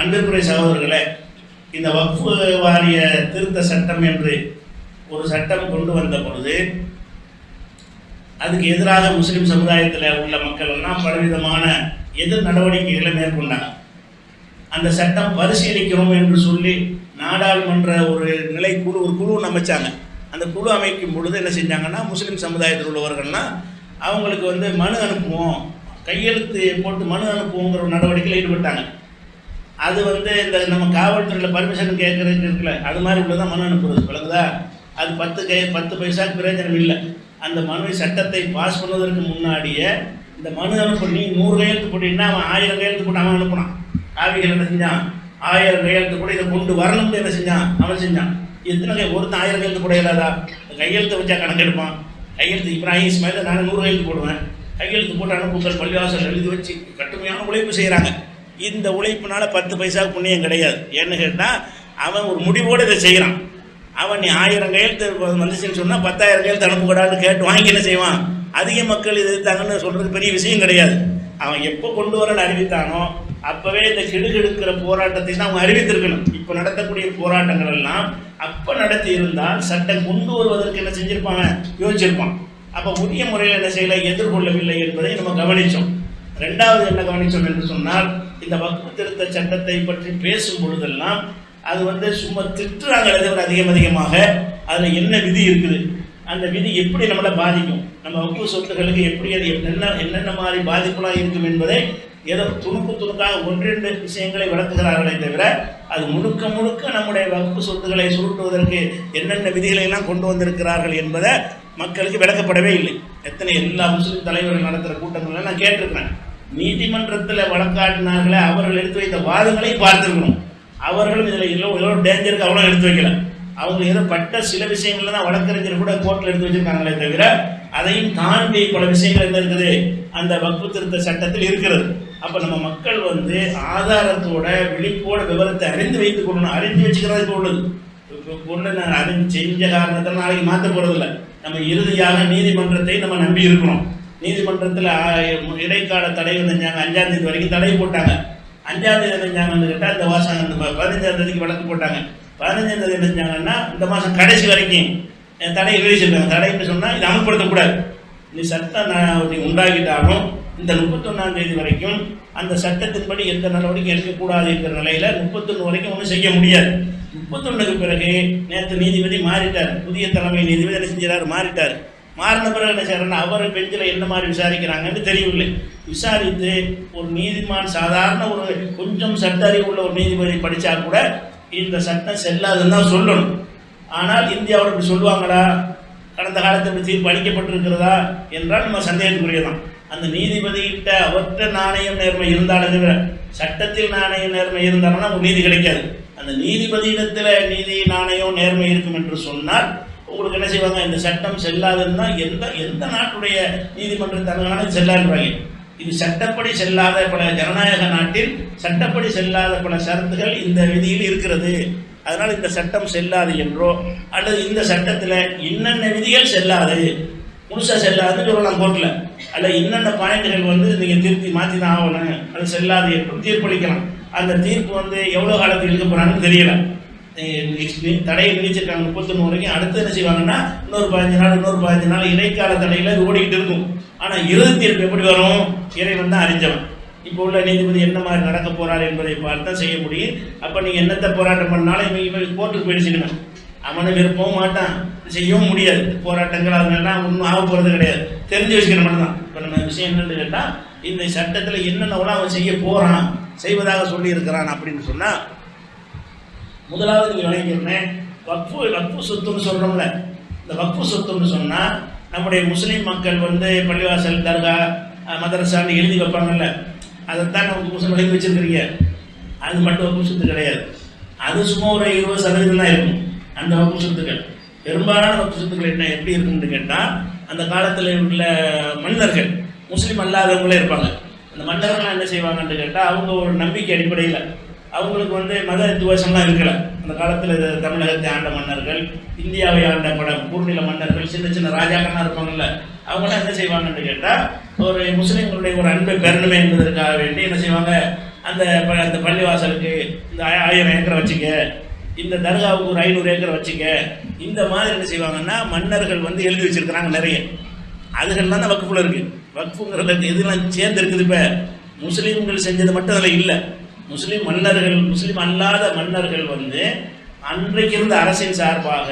அன்பிற்குரிய சகோதரர்களே, இந்த வக்ஃபு வாரிய திருத்த சட்டம் என்று ஒரு சட்டம் கொண்டு வந்த பொழுது அதுக்கு எதிராக முஸ்லிம் சமுதாயத்தில் உள்ள மக்கள் எல்லாம் பலவிதமான எதிர் நடவடிக்கைகளை மேற்கொண்டாங்க. அந்த சட்டம் பரிசீலிக்கிறோம் என்று சொல்லி நாடாளுமன்ற ஒரு நிலைக்குழு ஒரு குழு அமைச்சாங்க. அந்த குழு அமைக்கும் பொழுது என்ன செஞ்சாங்கன்னா, முஸ்லீம் சமுதாயத்தில் உள்ளவர்கள்லாம் அவங்களுக்கு மனு அனுப்புவோம், கையெழுத்து போட்டு மனு அனுப்புவோங்கிற ஒரு நடவடிக்கையில் ஈடுபட்டாங்க. அது இந்த நம்ம காவல்துறையில் பர்மிஷன் கேட்கறதுக்கு இருக்குல்ல, அது மாதிரி உள்ளதான் மனு அனுப்புறது விளங்குதா. அது 10 பைசாக்கு பிரயோஜனம் இல்லை. அந்த மனு சட்டத்தை பாஸ் பண்ணுவதற்கு முன்னாடியே இந்த மனு அனுப்ப நீ 100 கையெழுத்து போட்டீங்கன்னா அவன் 1000 கையெழுத்து போட்டு அவன் அனுப்புனான். காவிகள் என்ன செஞ்சான், 1000 கையெழுத்து கூட இதை கொண்டு வரணும்னு என்ன செஞ்சான், அவன் செஞ்சான். எத்தனை ஒருத்தன் 1000 கையெழுத்து போட இயலாதா? கையெழுத்தை வச்சா கணக்கெடுப்பான். கையெழுத்து இப்ராஹிம் இஸ்மாயில் நான் 100 கையெழுத்து போடுவேன். கையெழுத்து போட்டு அனுப்புகள் பள்ளிவாசல் எழுதி வச்சு கடுமையான உழைப்பு செய்கிறாங்க. இந்த உழைப்புனால 10 பைசாவுக்கு புண்ணியம் கிடையாது. ஏன்னு கேட்டால் அவன் ஒரு முடிவோடு இதை செய்கிறான். அவன் நீ 1000 கையெழுத்து வந்துச்சுன்னு சொன்னால் 10,000 கையெழுத்து அனுப்பக்கூடாதுன்னு கேட்டு வாங்கி என்ன செய்வான். அதிக மக்கள் இது எதிர்த்தாங்கன்னு சொல்கிறது பெரிய விஷயம் கிடையாது. அவன் எப்போ கொண்டு வரன்னு அறிவித்தானோ அப்போவே இந்த கிடுகிடுக்கிற போராட்டத்தை தான் அவங்க அறிவித்திருக்கணும். இப்போ நடத்தக்கூடிய போராட்டங்கள் எல்லாம் அப்போ நடத்தி இருந்தால் சட்டம் கொண்டு வருவதற்கு என்ன செஞ்சிருப்பாங்க, யோசிச்சிருப்பான். அப்போ உரிய முறையில் என்ன செய்யலை, எதிர்கொள்ளவில்லை என்பதை நம்ம கவனித்தோம். ரெண்டாவது என்ன கவனித்தோம் என்று சொன்னால், இந்த வக்ஃபு திருத்த சட்டத்தை பற்றி பேசும் பொழுதெல்லாம் அது சும்மா திட்டுறாங்களே தவிர அதிகமாக அதில் என்ன விதி இருக்குது, அந்த விதி எப்படி நம்மளை பாதிக்கும், நம்ம வக்ஃபு சொத்துக்களுக்கு எப்படி அது என்னென்ன மாதிரி பாதிப்புலாம் இருக்கும் என்பதை ஏதோ துணுக்காக 1-2 விஷயங்களை விளக்குகிறார்களே தவிர அது முழுக்க நம்முடைய வக்ஃபு சொத்துக்களை சுருட்டுவதற்கு என்னென்ன விதிகளை எல்லாம் கொண்டு வந்திருக்கிறார்கள் என்பதை மக்களுக்கு விளக்கப்படவே இல்லை. எல்லா முஸ்லீம் தலைவர்கள் நடத்துகிற கூட்டங்கள்லாம் நான் கேட்டிருக்கிறேன். நீதிமன்றத்தில் வழக்காட்டினார்களே அவர்கள் எடுத்து வைத்த வாதங்களையும் பார்த்துருக்கணும். அவர்களும் இதில் எவ்வளோ டேஞ்சருக்கு அவ்வளோ எடுத்து வைக்கல. அவங்க ஏதோ பட்ட சில விஷயங்கள்ல தான் வழக்கறிஞர் கூட கோர்ட்டில் எடுத்து வச்சிருக்காங்களே தவிர அதையும் தாண்டி பல விஷயங்கள் என்ன இருக்குது அந்த வக்ஃபு திருத்த சட்டத்தில் இருக்கிறது. அப்போ நம்ம மக்கள் ஆதாரத்தோட விழிப்போட விவரத்தை அறிந்து வைத்துக் கொள்ளணும். அறிந்து வச்சுக்கிறதுக்கு உள்ளது நான் அறிந்து செஞ்ச காரணத்தில் நாளைக்கு மாற்ற போகிறதில்ல. நம்ம இறுதியாக நீதிமன்றத்தை நம்ம நம்பி இருக்கணும். நீதிமன்றத்தில் இடைக்கால தடை செஞ்சாங்க, 5ஆம் தேதி வரைக்கும் தடை போட்டாங்க. 5ஆம் தேதி செஞ்சாங்கன்னு கேட்டால் இந்த மாதம் 15ஆம் தேதிக்கு வழக்கு போட்டாங்க. 15ஆம் தேதி என்ன செஞ்சாங்கன்னா இந்த மாதம் கடைசி வரைக்கும் தடை விதிச்சிருக்காங்க. தடைன்னு சொன்னால் இது அமல்படுத்தக்கூடாது. நீ சட்டம் உண்டாக்கிட்டாலும் இந்த 31ஆம் தேதி வரைக்கும் அந்த சட்டத்தின்படி எந்த நடவடிக்கை எடுக்கக்கூடாது என்கிற நிலையில் 31 வரைக்கும் ஒன்றும் செய்ய முடியாது. 31க்கு பிறகு நேற்று நீதிபதி மாறிட்டார். புதிய தலைமை நீதிபதி என்ன செஞ்சார், மாறிட்டார். மாறின பிறகு என்ன செய்யறாருன்னா அவர் பெஞ்சில் என்ன மாதிரி விசாரிக்கிறாங்கன்னு தெரியவில்லை. விசாரித்து ஒரு நீதிமான் சாதாரண ஒரு கொஞ்சம் சட்ட அறிவு உள்ள ஒரு நீதிபதி படித்தா கூட இந்த சட்டம் செல்லாதுன்னு தான் சொல்லணும். ஆனால் இந்தியாவில் இப்படி சொல்லுவாங்களா, கடந்த காலத்தில் இப்படி தீர்ப்பு அளிக்கப்பட்டிருக்கிறதா என்றால் நம்ம சந்தேகத்துக்குரியதான். அந்த நீதிபதிகிட்ட அவர்கிட்ட நாணயம் நேர்மை இருந்தாலும் தவிர சட்டத்தில் நாணயம் நேர்மை இருந்தாலும்னா ஒரு நீதி கிடைக்காது. அந்த நீதிபதியிடத்தில் நீதி நாணயம் நேர்மை இருக்கும் என்று சொன்னால் உங்களுக்கு என்ன செய்வாங்க, இந்த சட்டம் செல்லாதுன்னா எந்த நாட்டுடைய நீதிமன்ற தலைவரான செல்லாதுவாங்க. இது சட்டப்படி செல்லாத பல ஜனநாயக நாட்டில் சட்டப்படி செல்லாத பல ஷரத்துகள் இந்த விதியில் இருக்கிறது. அதனால் இந்த சட்டம் செல்லாது என்றோ அல்லது இந்த சட்டத்தில் இன்னென்ன விதிகள் செல்லாது முழுசாக செல்லாதுன்னு சொல்லலாம் கோர்ட்டில். அல்ல இன்னென்ன பாயிண்ட்கள் நீங்கள் திருத்தி மாற்றி தான் ஆகணும், அது செல்லாது என்றும் தீர்ப்பளிக்கலாம். அந்த தீர்ப்பு எவ்வளோ காலத்தில் இருக்க போகிறாங்கன்னு தெரியல. தடையை நீச்சிருக்காங்க 31 வரைக்கும். அடுத்து என்ன செய்வாங்கன்னா இன்னொரு 15 நாள் இடைக்கால தடையில் இது ஓடிக்கிட்டு இருக்கும். ஆனால் இறுதி தீர்ப்பு எப்படி வரும், இறைவன் தான் அறிஞ்சவன். இப்போ உள்ள நீதிபதி என்ன மாதிரி நடக்க போறாரு என்பதை பார்த்து தான் செய்ய முடியும். அப்போ நீங்கள் என்னத்தை போராட்டம் பண்ணாலும் இவன் கோர்ட்டுக்கு போயிடுச்சுக்கணும். அவனை விருப்பவும் மாட்டான், செய்யவும் முடியாது. போராட்டங்கள் அதெல்லாம் ஒன்றும் ஆக போகிறது கிடையாது, தெரிஞ்சு வச்சுக்கிற மட்டும் தான். இப்போ நம்ம விஷயம் என்னன்னு கேட்டால் இந்த சட்டத்தில் என்னென்னவெல்லாம் அவன் செய்ய போகிறான், செய்வதாக சொல்லி இருக்கிறான் அப்படின்னு சொன்னால், முதலாவது நீங்கள் விளங்கிக்கிறேன், வக்ஃபு சொத்துன்னு சொல்கிறோம்ல. இந்த வக்ஃபு சொத்துன்னு சொன்னால் நம்முடைய முஸ்லீம் மக்கள் பள்ளிவாசல் தர்கா மதரசான்னு எழுதி வைப்பாங்கல்ல, அதைத்தான் நமக்கு முஸ்லீம் விளங்கி வச்சுருக்கிறீங்க. அது மட்டும் வக்ஃபு சொத்து கிடையாது. அது சும்மா ஒரு 20% தான் இருக்கும் அந்த வக்ஃபு சொத்துக்கள். பெரும்பாலான வக்ஃபு சொத்துக்கள் என்ன எப்படி இருக்குன்னு கேட்டால், அந்த காலத்தில் உள்ள மன்னர்கள் முஸ்லீம் அல்லாதவங்களே இருப்பாங்க. அந்த மன்னர்கள்லாம் என்ன செய்வாங்கன்னு கேட்டால் அவங்க ஒரு நம்பிக்கை அடிப்படையில் அவங்களுக்கு மத துவேஷம்லாம் இருக்கல. அந்த காலத்தில் தமிழகத்தை ஆண்ட மன்னர்கள், இந்தியாவை ஆண்ட பல பூர்ணில மன்னர்கள், சின்ன ராஜாக்கள்லாம் இருப்பாங்கல்ல, அவங்களாம் என்ன செய்வாங்கன்னு கேட்டால் ஒரு முஸ்லீம்களுடைய ஒரு அன்பை பெறணுமே என்பதற்காக வேண்டி என்ன செய்வாங்க, அந்த அந்த பள்ளிவாசலுக்கு இந்த 1000 ஏக்கரை வச்சுக்க, இந்த தர்காவுக்கு ஒரு 500 ஏக்கரை வச்சுக்க, இந்த மாதிரி என்ன செய்வாங்கன்னா மன்னர்கள் வந்து எழுதி வச்சிருக்கிறாங்க நிறைய. அதுகள்லாம் தான் வக்ஃபில் இருக்குது. வக்ஃபுங்கிறது எதுலாம் சேர்ந்து இருக்குது. இப்போ முஸ்லீம்கள் செஞ்சது மட்டும் அதில் இல்லை. முஸ்லீம் மன்னர்கள், முஸ்லீம் அல்லாத மன்னர்கள் வந்து அன்றைக்கு இருந்த அரசின் சார்பாக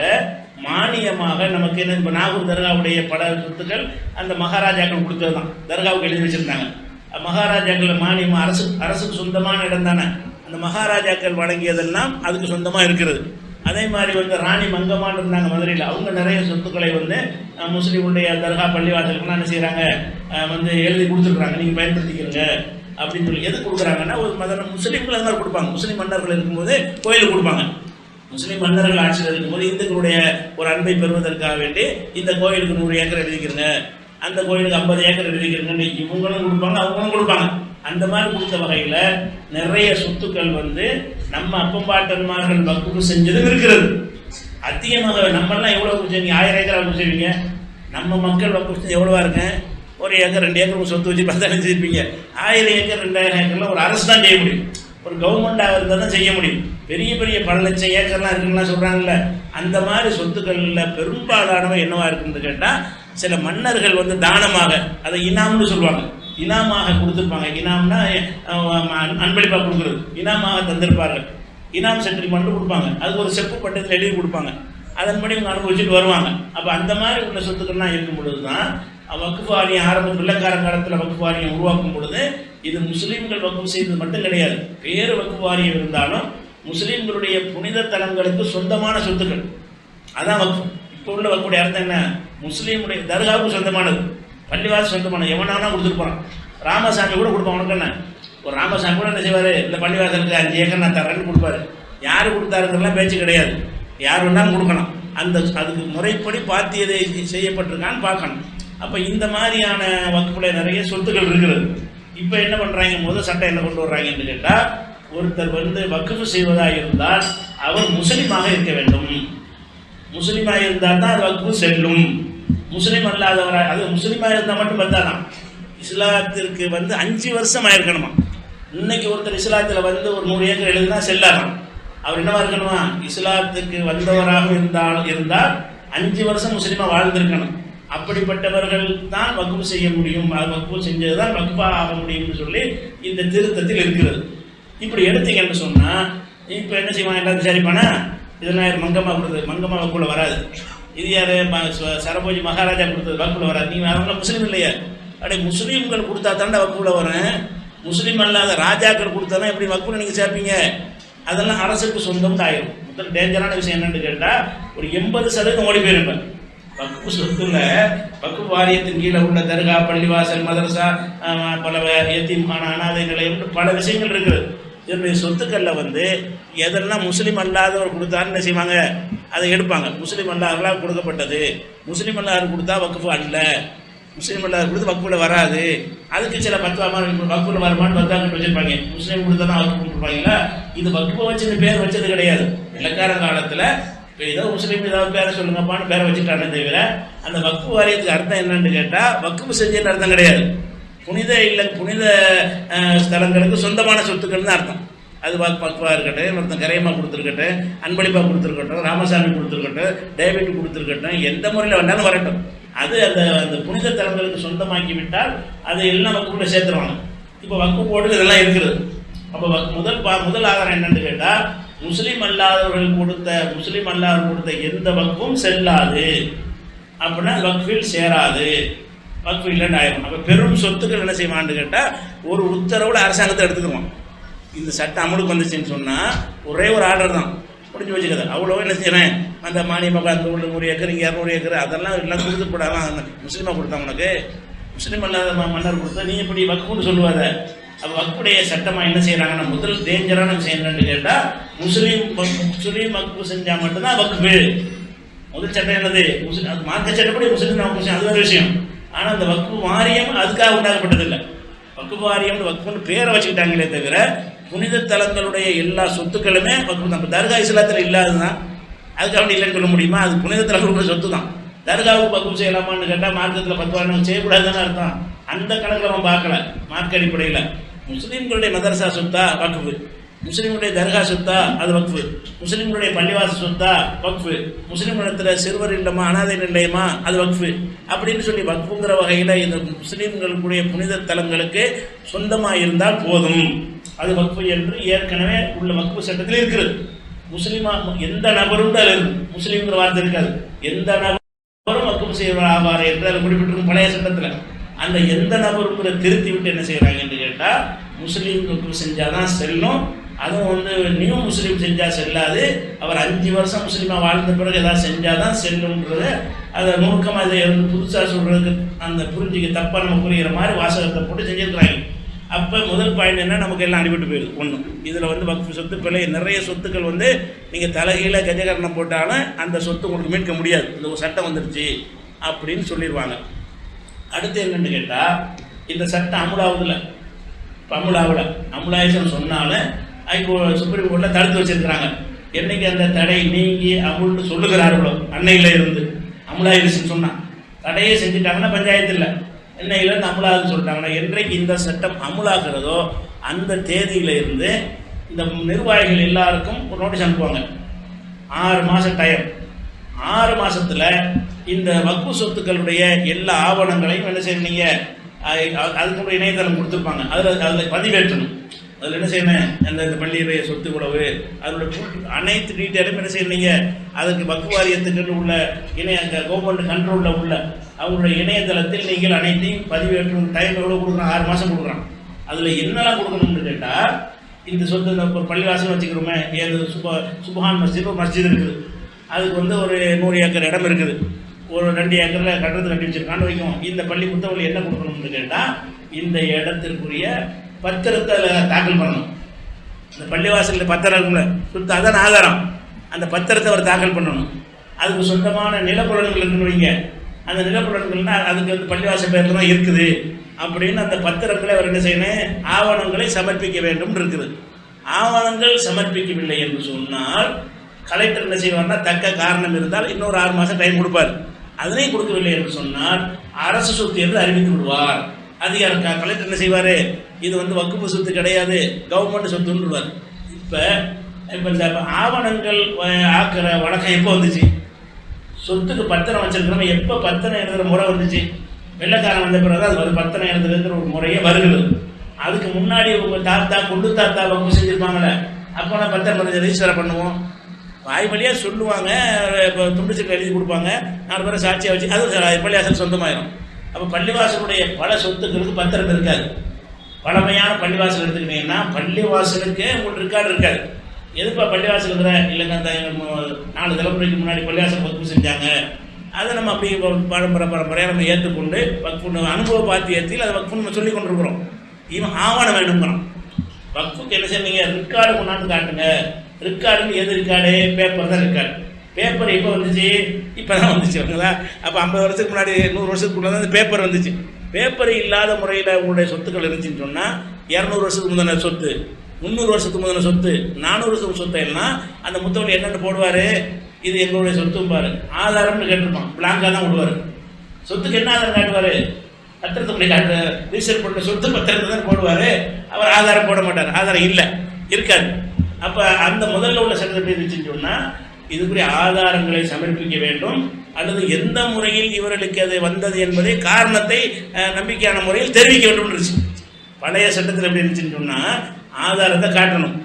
மானியமாக நமக்கு என்ன, இப்போ நாகூர் தர்காவுடைய பல சொத்துக்கள் அந்த மகாராஜாக்கள் கொடுத்தது தான். தர்காவுக்கு எழுதி வச்சுருந்தாங்க. மகாராஜாக்கள் மானியம் அரசுக்கு சொந்தமான இடம் தானே. அந்த மகாராஜாக்கள் வழங்கியதெல்லாம் அதுக்கு சொந்தமாக இருக்கிறது. அதே மாதிரி வந்து ராணி மங்கம்மான் இருந்தாங்க மதுரையில். அவங்க நிறைய சொத்துக்களை வந்து முஸ்லீமுடைய தர்கா பள்ளிவாசலுக்குலாம் என்ன செய்கிறாங்க வந்து எழுதி கொடுத்துருக்குறாங்க, நீங்கள் பயன்படுத்திக்கிறங்க அப்படின்னு சொல்லி. எது கொடுக்குறாங்கன்னா ஒரு முஸ்லீம்கள் அந்த மாதிரி கொடுப்பாங்க. முஸ்லீம் மன்னர்கள் இருக்கும்போது கோயிலுக்கு கொடுப்பாங்க. முஸ்லீம் மன்னர்கள் ஆட்சியில் இருக்கும்போது இந்துக்களுடைய ஒரு அன்பை பெறுவதற்காக வேண்டி இந்த கோயிலுக்கு 100 ஏக்கர் எழுதிக்கிறங்க, அந்த கோயிலுக்கு 50 ஏக்கர் எழுதிக்கிறங்கன்னு இவங்களும் கொடுப்பாங்க, அவங்களும் கொடுப்பாங்க. அந்த மாதிரி கொடுத்த வகையில் நிறைய சொத்துக்கள் வந்து நம்ம அப்பம்பாட்டன்மார்கள் வக்ஃபு செஞ்சதும் இருக்கிறது. அதிகமாக நம்மெல்லாம் எவ்வளோ செய்வீங்க? 1000 ஏக்கர் வக்ஃபு செய்வீங்க. நம்ம மக்கள் வக்ஃபு செஞ்சு எவ்வளோவா இருக்கேன்? 1 ஏக்கர் 2 ஏக்கர் சொத்து வச்சு பார்த்தா செஞ்சுருப்பீங்க. 1000 ஏக்கர் 2000 ஏக்கர்லாம் ஒரு அரசு தான் செய்ய முடியும், ஒரு கவர்மெண்ட்டாக இருந்தால் தான் செய்ய முடியும். பெரிய பெரிய பல லட்சம் ஏக்கர்லாம் இருக்குன்னா சொல்கிறாங்கல்ல, அந்த மாதிரி சொத்துக்களில் பெரும்பாலானவை என்னவா இருக்குன்னு கேட்டால் சில மன்னர்கள் வந்து தானமாக, அதை இனாம்னு சொல்லுவாங்க, இனாமாக கொடுத்துருப்பாங்க. இனாம்னா அன்பளிப்பாக கொடுக்குறது, இனாமாக தந்திருப்பார்கள். இனாம் செட்டில்மெண்ட் கொடுப்பாங்க. அதுக்கு ஒரு செப்பு பட்டத்தில் எழுதி கொடுப்பாங்க. அதன்படி இவங்க அனுபவிச்சுட்டு வருவாங்க. அப்போ அந்த மாதிரி உள்ள சொத்துக்கள்லாம் இருக்கும் பொழுது தான் வக்ஃப் வாரியம் ஆரம்பம் வெள்ளக்கார காலத்தில் வக்ஃப் வாரியம் உருவாக்கும் பொழுது இது முஸ்லீம்கள் வக்ஃப் செய்தது மட்டும் கிடையாது. வேறு வக்ஃப் வாரியம் இருந்தாலும் முஸ்லீம்களுடைய புனித தலங்களுக்கு சொந்தமான சொத்துக்கள் அதான் வக்ஃப். இப்போ உள்ள வக்ஃபுடைய அர்த்தம் என்ன? முஸ்லீமுடைய தர்காவுக்கு சொந்தமானது, பள்ளிவாசல் சொந்தமானது. எவனானா கொடுத்துருப்பான். ராமசாமி கூட கொடுப்பான். உனக்கு என்ன, ஒரு ராமசாமி கூட என்ன செய்வார், இந்த பள்ளிவாசலுக்கு 5 ஏக்கர் நான் தரேன்னு கொடுப்பாரு. யார் கொடுத்தாருங்கிறலாம் பேச்சு கிடையாது, யார் வேணாலும் கொடுக்கலாம். அதுக்கு முறைப்படி பாத்தியதை செய்யப்பட்டிருக்கான்னு பார்க்கணும். அப்போ இந்த மாதிரியான வக்ஃபுல நிறைய சொத்துக்கள் இருக்கிறது. இப்போ என்ன பண்ணுறாங்க, முதல் சட்டம் என்ன கொண்டு வர்றாங்கன்னு கேட்டால், ஒருத்தர் வந்து வக்ஃபு செய்வதாக இருந்தால் அவர் முஸ்லீமாக இருக்க வேண்டும். முஸ்லீமாக இருந்தால் தான் அது வக்ஃபு செல்லும். முஸ்லீம் அல்லாதவராக, அது முஸ்லீமாக இருந்தால் மட்டும் பார்த்தாதான். இஸ்லாத்திற்கு வந்து 5 வருஷம் ஆயிருக்கணுமா. இன்னைக்கு ஒருத்தர் இஸ்லாத்தில் வந்து ஒரு 100 ஏக்கர் எழுதுனா செல்லாதான். அவர் என்னவா இருக்கணுமா, இஸ்லாத்துக்கு வந்தவராக இருந்தால் 5 வருஷம் முஸ்லீமாக வாழ்ந்திருக்கணும். அப்படிப்பட்டவர்கள் தான் வக்ஃபு செய்ய முடியும். அது வக்ஃபு செஞ்சது தான் வக்ஃபா ஆக முடியும்னு சொல்லி இந்த திருத்தத்தில் இருக்கிறது. இப்படி எடுத்தீங்கன்னு சொன்னால் இப்போ என்ன செய்வாங்க, எல்லாத்தையும் சரிப்பானா இதெல்லாம் மங்கம்மா கொடுத்தது, மங்கம்மா வக்ஃபுல வராது. இது யார், சரபோஜி மகாராஜா கொடுத்தது வக்ஃபுல வராது. நீங்கள் அவங்களாம் முஸ்லீம் இல்லையா? அப்படியே முஸ்லீம்கள் கொடுத்தா தாண்டா வக்ஃபுல வரேன். முஸ்லீம் அல்லாத ராஜாக்கள் கொடுத்தா எப்படி வக்ஃபுல நீங்கள் சேர்ப்பீங்க? அதெல்லாம் அரசுக்கு சொந்தம் ஆயிரும். முதல் டேஞ்சரான விஷயம் என்னன்னு கேட்டால், ஒரு 80% ஓடி போயிருப்பேன். வக்ஃபு சொத்துல வக்ஃபு வாரியத்தின் கீழே உள்ள தர்கா, பள்ளிவாசல், மதரசா, பல எத்தீம்கான அனாதை நிலையம், பல விஷயங்கள் இருக்குது. இதனுடைய சொத்துக்களில் வந்து எதெல்லாம் முஸ்லீம் அல்லாதவர் கொடுத்தான்னு என்ன செய்வாங்க, அதை எடுப்பாங்க. முஸ்லீம் அல்லாதவர்களாக கொடுக்கப்பட்டது, முஸ்லீம் அல்லாதவர் கொடுத்தா வக்ஃபு அல்ல, முஸ்லீம் அல்லாதவர் கொடுத்து வக்ஃபுல வராது. அதுக்கு சில வக்ஃபுல வருமானு பத்தாக்கிட்டு வச்சுருப்பாங்க. முஸ்லீம் கொடுத்தா தான் வக்ஃபு கொடுப்பாங்களா? இது வக்ஃபை வச்சு பேர் வச்சது கிடையாது. இலக்கார காலத்தில் இப்போ ஏதோ முஸ்லீம் ஏதாவது பேரை சொல்லுங்கப்பான்னு பேரை வச்சுட்டானே தவிர அந்த வக்ஃபு வாரியத்துக்கு அர்த்தம் என்னன்னு கேட்டால் வக்ஃபு செஞ்சேன்னு அர்த்தம் கிடையாது. புனித ஸ்தலங்களுக்கு சொந்தமான சொத்துக்கள் தான் அர்த்தம். அது வக்ஃபாக இருக்கட்டும், ஒருத்தன் கரையமாக கொடுத்துருக்கட்டும், அன்பளிப்பாக கொடுத்துருக்கட்டும், ராமசாமி கொடுத்துருக்கட்டும், டேவிட் கொடுத்துருக்கட்டும், எந்த முறையில் வேணாலும் வரட்டும். அது அந்த புனித தலங்களுக்கு சொந்தமாக்கி விட்டால் அதை எல்லாம் வக்ஃபுல சேர்த்துருவாங்க. இப்போ வக்ஃபு போர்டு இதெல்லாம் இருக்குது. அப்போ முதல் ஆதாரம் என்னன்னு கேட்டால், முஸ்லீம் அல்லாதவர்கள் கொடுத்த எந்த வக்ஃபும் செல்லாது அப்படின்னா வக்ஃபில் சேராது, வக்ஃபு இல்லைன்னு ஆயிரும். அப்போ பெரும் சொத்துக்கள் என்ன செய்வான்னு கேட்டால் ஒரு உத்தரவில் அரசாங்கத்தை எடுத்துக்குவோம். இந்த சட்டம் அமலுக்கு வந்துச்சுன்னு சொன்னால் ஒரே ஒரு ஆர்டர் தான் முடிஞ்சு வச்சுக்கிறது. அவ்வளோ என்ன செய்கிறேன், அந்த மானியமாக அந்த 100 ஏக்கர் இங்கே 200 ஏக்கர் அதெல்லாம் எல்லாம் கொடுத்து போடாமல் முஸ்லீமாக கொடுத்தாங்க. உனக்கு முஸ்லீம் அல்லாத மன்னர் கொடுத்தா நீ எப்படி வக்ஃபுன்னு சொல்லுவாத? அப்போ வக்ஃபுடைய சட்டமாக என்ன செய்கிறாங்கன்னா, முதல் டேஞ்சரான விஷயம் என்னன்னு கேட்டால், முஸ்லீம் வக்ஃபு செஞ்சால் மட்டும்தான் வக்ஃபு. முதல் சட்டம் என்னது, மார்க்க சட்டப்படி முஸ்லீம் வக்ஃபு, அது ஒரு விஷயம். ஆனால் அந்த வக்ஃபு வாரியம் அதுக்காக உண்டாக்கப்பட்டதில்லை. வக்ஃபு வாரியம்னு வக்ஃபுன்னு பேரை வச்சுக்கிட்டாங்களே தவிர புனித தலங்களுடைய எல்லா சொத்துக்களுமே வக்ஃபு தான். இப்போ தர்கா இஸ்லாத்தில் இல்லாததுதான், அதுக்காக வேண்டி இல்லைன்னு சொல்ல முடியுமா? அது புனித தலங்களுடைய சொத்து தான். தர்காவுக்கு வக்ஃபு செய்யலாமான்னு கேட்டால் மார்க்கத்தில் 10 செய்யக்கூடாதுன்னு அர்த்தம். அந்த கணக்கில் அவன் பார்க்கல மார்க்க அடிப்படையில். முஸ்லீம்களுடைய மதரசா சொத்தா வக்ஃபு, முஸ்லீம்களுடைய தர்கா சொத்தா அது வக்ஃபு, முஸ்லீம்களுடைய பள்ளிவாச சொத்தா வக்ஃபு, முஸ்லீம்களிடத்தில் சிறுவர் இல்லமா அனாதை நிலையமா அது வக்ஃபு அப்படின்னு சொல்லி வக்ஃபுங்கிற வகையில் இந்த முஸ்லீம்களுடைய புனித தலங்களுக்கு சொந்தமாக இருந்தால் போதும், அது வக்ஃபு என்று ஏற்கனவே உள்ள வக்ஃபு சட்டத்தில் இருக்கிறது. முஸ்லீமா எந்த நபரும் முஸ்லீம்ங்கிற வார்த்தை இருக்காது, எந்த நபரும் வக்ஃபு செய்வார் ஆவார் என்று அதை குறிப்பிட்டிருக்கும் பழைய சட்டத்தில். அந்த எந்த நபருங்கிற திருத்தி விட்டு என்ன செய்கிறாங்க என்று கேட்டால் முஸ்லீம் வக்ஃபு செஞ்சாதான் செல்லும், அதுவும் நியூ முஸ்லீம் செஞ்சால் செல்லாது, அவர் 5 வருஷம் முஸ்லீமாக வாழ்ந்த பிறகு ஏதாவது செஞ்சால் தான் செல்லும்ன்றது அதை நுணுக்கமாக இதை புதுசாக சொல்கிறதுக்கு அந்த புரிஞ்சுக்க தப்பாக நம்ம புரிகிற மாதிரி வாசகத்தை போட்டு செஞ்சுருக்கிறாங்க. அப்போ முதல் பாயிண்ட் என்ன, நமக்கு எல்லாம் அடிபட்டு போயிடுது. ஒன்று, இதில் வக்ஃபு சொத்து பிள்ளை நிறைய சொத்துக்கள் நீங்கள் தலைகீழ கஜகரணம் போட்டாலும் அந்த சொத்து உங்களுக்கு மீட்க முடியாது, இந்த ஒரு சட்டம் வந்துடுச்சு அப்படின்னு சொல்லிடுவாங்க. அடுத்து என்னென்னு கேட்டால், இந்த சட்டம் அமுலாவதில்லை. இப்போ அமுலாயிசம் சொன்னாலும் சுப்ரீம் கோர்ட்டில் தடுத்து வச்சிருக்கிறாங்க. என்னைக்கு அந்த தடை நீங்கி அமுல்னு சொல்லுகிறார்களோ அன்னையில இருந்து அமுலாயிசம் சொன்னால் தடையே செஞ்சுட்டாங்கன்னா பஞ்சாயத்தில் என்னையிலேருந்து அமுலாகுன்னு சொல்லிட்டாங்கன்னா, என்றைக்கு இந்த சட்டம் அமுலாகிறதோ அந்த தேதியில இருந்து இந்த நிர்வாகிகள் எல்லாருக்கும் ஒரு நோட்டீஸ் அனுப்புவாங்க. 6 மாதம் டைம். 6 மாதத்தில் இந்த வக்ஃபு சொத்துக்களுடைய எல்லா ஆவணங்களையும் என்ன செய்யணுங்க, அதுக்கு இணையதளம் கொடுத்துருப்பாங்க, அதில் பதிவேற்றணும். அதில் என்ன செய்யணும், அந்த பள்ளியுடைய சொத்து உறவு அதோட அனைத்து டீட்டெயிலும் என்ன செய்யணுங்க, அதுக்கு வக்ஃபு வாரியத்துக்கு உள்ள கவர்மெண்ட் கண்ட்ரோலில் உள்ள அவங்களுடைய இணையதளத்தில் நீங்கள் அனைத்தையும் பதிவேற்றும். டைம் எவ்வளோ கொடுக்குறான், 6 மாதம் கொடுக்குறான். அதில் என்னெல்லாம் கொடுக்கணும்னு கேட்டால், இந்த சொத்து ஒரு பள்ளிவாசல் வச்சுக்கிறோமே, ஏது சுபஹான் மஸ்ஜித் ஒரு மஸ்ஜித் இருக்குது, அதுக்கு ஒரு 100 ஏக்கர் இடம் இருக்குது, ஒரு 2 ஏக்கரில் கட்டுறது கட்டி வச்சிருக்கான்னு வைக்கும். இந்த பள்ளி புத்தகங்கள் என்ன கொடுக்கணும்னு கேட்டால், இந்த இடத்திற்குரிய பத்திரத்தை தாக்கல் பண்ணணும். இந்த பள்ளிவாசலில் பத்திரம் இருக்குல்ல சுத்த, அதான் ஆதாரம். அந்த பத்திரத்தை அவர் தாக்கல் பண்ணணும். அதுக்கு சொந்தமான நிலப்புலன்கள் இருக்குன்னு வைங்க, அந்த நிலப்புலன்கள்னால் அதுக்கு பள்ளிவாசல் பேரில் தான் இருக்குது அப்படின்னு அந்த பத்திரங்களை அவர் என்ன செய்யணும், ஆவணங்களை சமர்ப்பிக்க வேண்டும் இருக்குது. ஆவணங்கள் சமர்ப்பிக்கவில்லை என்று சொன்னால் கலெக்டர் என்ன செய்வார்னா, தக்க காரணம் இருந்தால் இன்னொரு 6 மாதம் டைம் கொடுப்பார். அதனையும் கொடுக்கவில்லை என்று சொன்னால் அரசு சொத்து என்று அறிவித்து விடுவார். அதிகாரம் கலெக்டர் என்ன செய்வார், இது வக்ஃபு சொத்து கிடையாது, கவர்மெண்ட் சொத்துன்னுவார். இப்போ இந்த ஆவணங்கள் ஆக்கிற வழக்கம் எப்போ வந்துச்சு, சொத்துக்கு பத்திரம் வச்சிருக்கிறவங்க எப்போ பத்திரம் எழுதுகிற முறை வந்துச்சு, வெள்ளக்காரன் வந்த பிறகு அது பத்திரம் எழுதுகிற ஒரு முறையே வருகிறது. அதுக்கு முன்னாடி உங்கள் தாத்தா கொண்டு தாத்தா வக்ஃபு செஞ்சுருப்பாங்களே, அப்போ நான் பத்திரம் ரெஜிஸ்டர் பண்ணுவோம், வாய் வழியாக சொல்லுவாங்க, இப்போ துண்டு சீட்டு எழுதி கொடுப்பாங்க, 4 பேரை சாட்சியாக வச்சு அது பள்ளிவாசல் சொந்தமாயிடும். அப்போ பள்ளிவாசலுடைய பல சொத்துக்களுக்கு பத்திரம் இருக்காது. பழமையான பள்ளிவாசல் எடுத்துக்கிட்டீங்கன்னா பள்ளிவாசலுக்கு உங்களுக்கு ரெக்கார்டு இருக்காது. எதுப்பா பள்ளிவாசல் இருக்கிற இல்லைங்க, அந்த 4 தலைமுறைக்கு முன்னாடி பள்ளிவாசல் வக்ஃபு செஞ்சாங்க, அதை நம்ம அப்படி பரம்பரையாக நம்ம ஏற்றுக்கொண்டு வக்ஃபு அனுபவ பாத்தியத்தில் அதை வக்ஃபு நம்ம சொல்லி கொண்டிருக்கிறோம். இவன் ஆவணம் வேணுங்கிறோம். வக்ஃபுக்கு என்ன செய்வீங்க, ரெக்கார்டு கொண்டாந்து காட்டுங்க. ரெக்கார்டுன்னு எது ரெக்கார்டு, பேப்பர் தான் ரெக்கார்டு. பேப்பர் எப்போ வந்துச்சு, இப்போ தான் வந்துச்சு. ஓகேங்களா? அப்போ 50 வருஷத்துக்கு முன்னாடி 100 வருஷத்துக்கு முன்னாடி அந்த பேப்பர் வந்துச்சு. பேப்பர் இல்லாத முறையில் உங்களுடைய சொத்துக்கள் இருந்துச்சுன்னு சொன்னால் 200 வருஷத்துக்கு முந்தின சொத்து, 300 வருஷத்துக்கு முந்தின சொத்து, 400 வருஷத்துக்கு சொத்தை எல்லாம் அந்த முத்தவழி என்னென்னு போடுவார், இது எங்களுடைய சொத்தும் பாரு, ஆதாரம்னு கேட்டிருப்பான், பிளாங்காக தான் விடுவார். சொத்துக்கு என்ன ஆதாரம் காட்டுவார், பத்திரத்தை காட்டு ரிஜிஸ்டர் பண்ண சொத்து பத்திரத்தை தான் போடுவார். அவர் ஆதாரம் போட மாட்டார், ஆதாரம் இல்லை, இருக்காது. அப்போ அந்த முதல்ல உள்ள சட்டத்தை எப்படி இருந்துச்சுன்னு சொன்னால், இதுக்குரிய ஆதாரங்களை சமர்ப்பிக்க வேண்டும், அல்லது எந்த முறையில் இவர்களுக்கு அது வந்தது என்பதை காரணத்தை நம்பிக்கையான முறையில் தெரிவிக்க வேண்டும் இருந்துச்சு. பழைய சட்டத்தில் எப்படி இருந்துச்சுன்னு சொன்னால் ஆதாரத்தை காட்டணும்.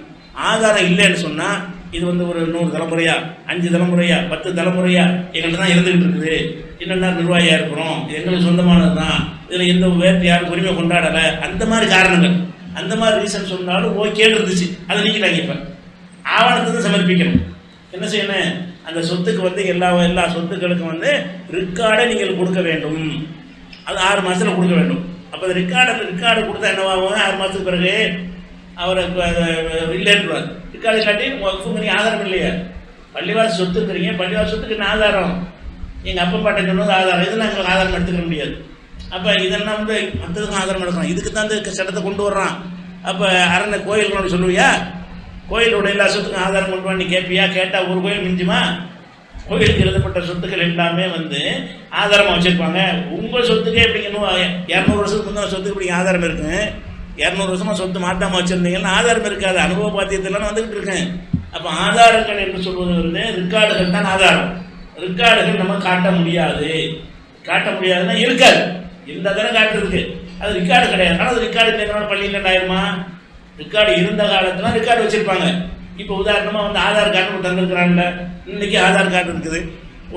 ஆதாரம் இல்லைன்னு சொன்னால் இது ஒரு 100 தலைமுறையா, 5 தலைமுறையா, 10 தலைமுறையா எங்கள்கிட்ட தான் இருந்துகிட்டு இருக்குது, என்னென்ன நிர்வாகியாக இருக்கிறோம், இது எங்களுக்கு சொந்தமானது தான், இதில் எந்த வேறு யாரும் உரிமை கொண்டாடலை, அந்த மாதிரி காரணங்கள், அந்த மாதிரி ரீசன் சொன்னாலும் ஓகேன்னு இருந்துச்சு. அதை நீக்கிட்டாங்க. இப்போ ஆவணத்தை தான் சமர்ப்பிக்கணும். என்ன செய்யணும், அந்த சொத்துக்கு எல்லா சொத்துக்களுக்கும் ரெக்கார்டை நீங்கள் கொடுக்க வேண்டும். அது 6 மாதத்தில் கொடுக்க வேண்டும். அப்போ அந்த ரெக்கார்டு கொடுத்தா என்னவாகும், 6 மாதத்துக்கு பிறகு அவரை இல்லைன்றார். ரெக்கார்டு காட்டி வக்ஃபுக்கு நீங்கள் ஆதாரம் இல்லையா, பள்ளிவாசல் சொத்துக்கிறீங்க, பள்ளிவாசல் சொத்துக்கு என்ன ஆதாரம், எங்கள் அப்பா பாட்டை சொன்னது ஆதாரம், இதெல்லாம் எங்களுக்கு ஆதாரம் எடுத்துக்க முடியாது. அப்போ இதெல்லாம் மற்றதுக்கும் ஆதாரம் எடுக்கலாம். இதுக்கு தான் இந்த சட்டத்தை கொண்டு வர்றான். அப்போ அரணை கோயிலுக்கு சொல்லுவியா, கோயிலோட எல்லா சொத்துக்கும் ஆதாரம் கொண்டு வான்னு கேட்பியா, கேட்டால் ஒரு கோயில் மிஞ்சுமா? கோயிலுக்கு எழுதப்பட்ட சொத்துக்கள் எல்லாமே ஆதாரமாக வச்சுருப்பாங்க. உங்கள் சொத்துக்கே எப்படிங்க 200 வருஷத்துக்கு முந்தைய சொத்துக்கு இப்படி ஆதாரம் இருக்குங்க, 200 வருஷமாக சொத்து மாட்டாமல் வச்சுருந்தீங்கன்னா ஆதாரம் இருக்காது. அனுபவ பாத்தியத்திலாம் வந்துக்கிட்டு இருக்கேன். அப்போ ஆதாரங்கள் என்று சொல்வது வந்து ரெக்கார்டுகள் தான் ஆதாரம். ரெக்கார்டுகள் நம்ம காட்ட முடியாது. காட்ட முடியாதுன்னா இருக்காது. இருந்தால் தானே காட்டுறதுக்கு. அது ரெக்கார்டு கிடையாது. ஆனால் அது ரெக்கார்டு இல்லைன்னா பள்ளியில் ஆயிருமா? ரெக்கார்டு இருந்த காலத்தில் ரெக்கார்டு வச்சுருப்பாங்க. இப்போ உதாரணமாக வந்து ஆதார் கார்டு தந்துருக்குறாங்கல்ல, இன்றைக்கி ஆதார் கார்டு இருக்குது.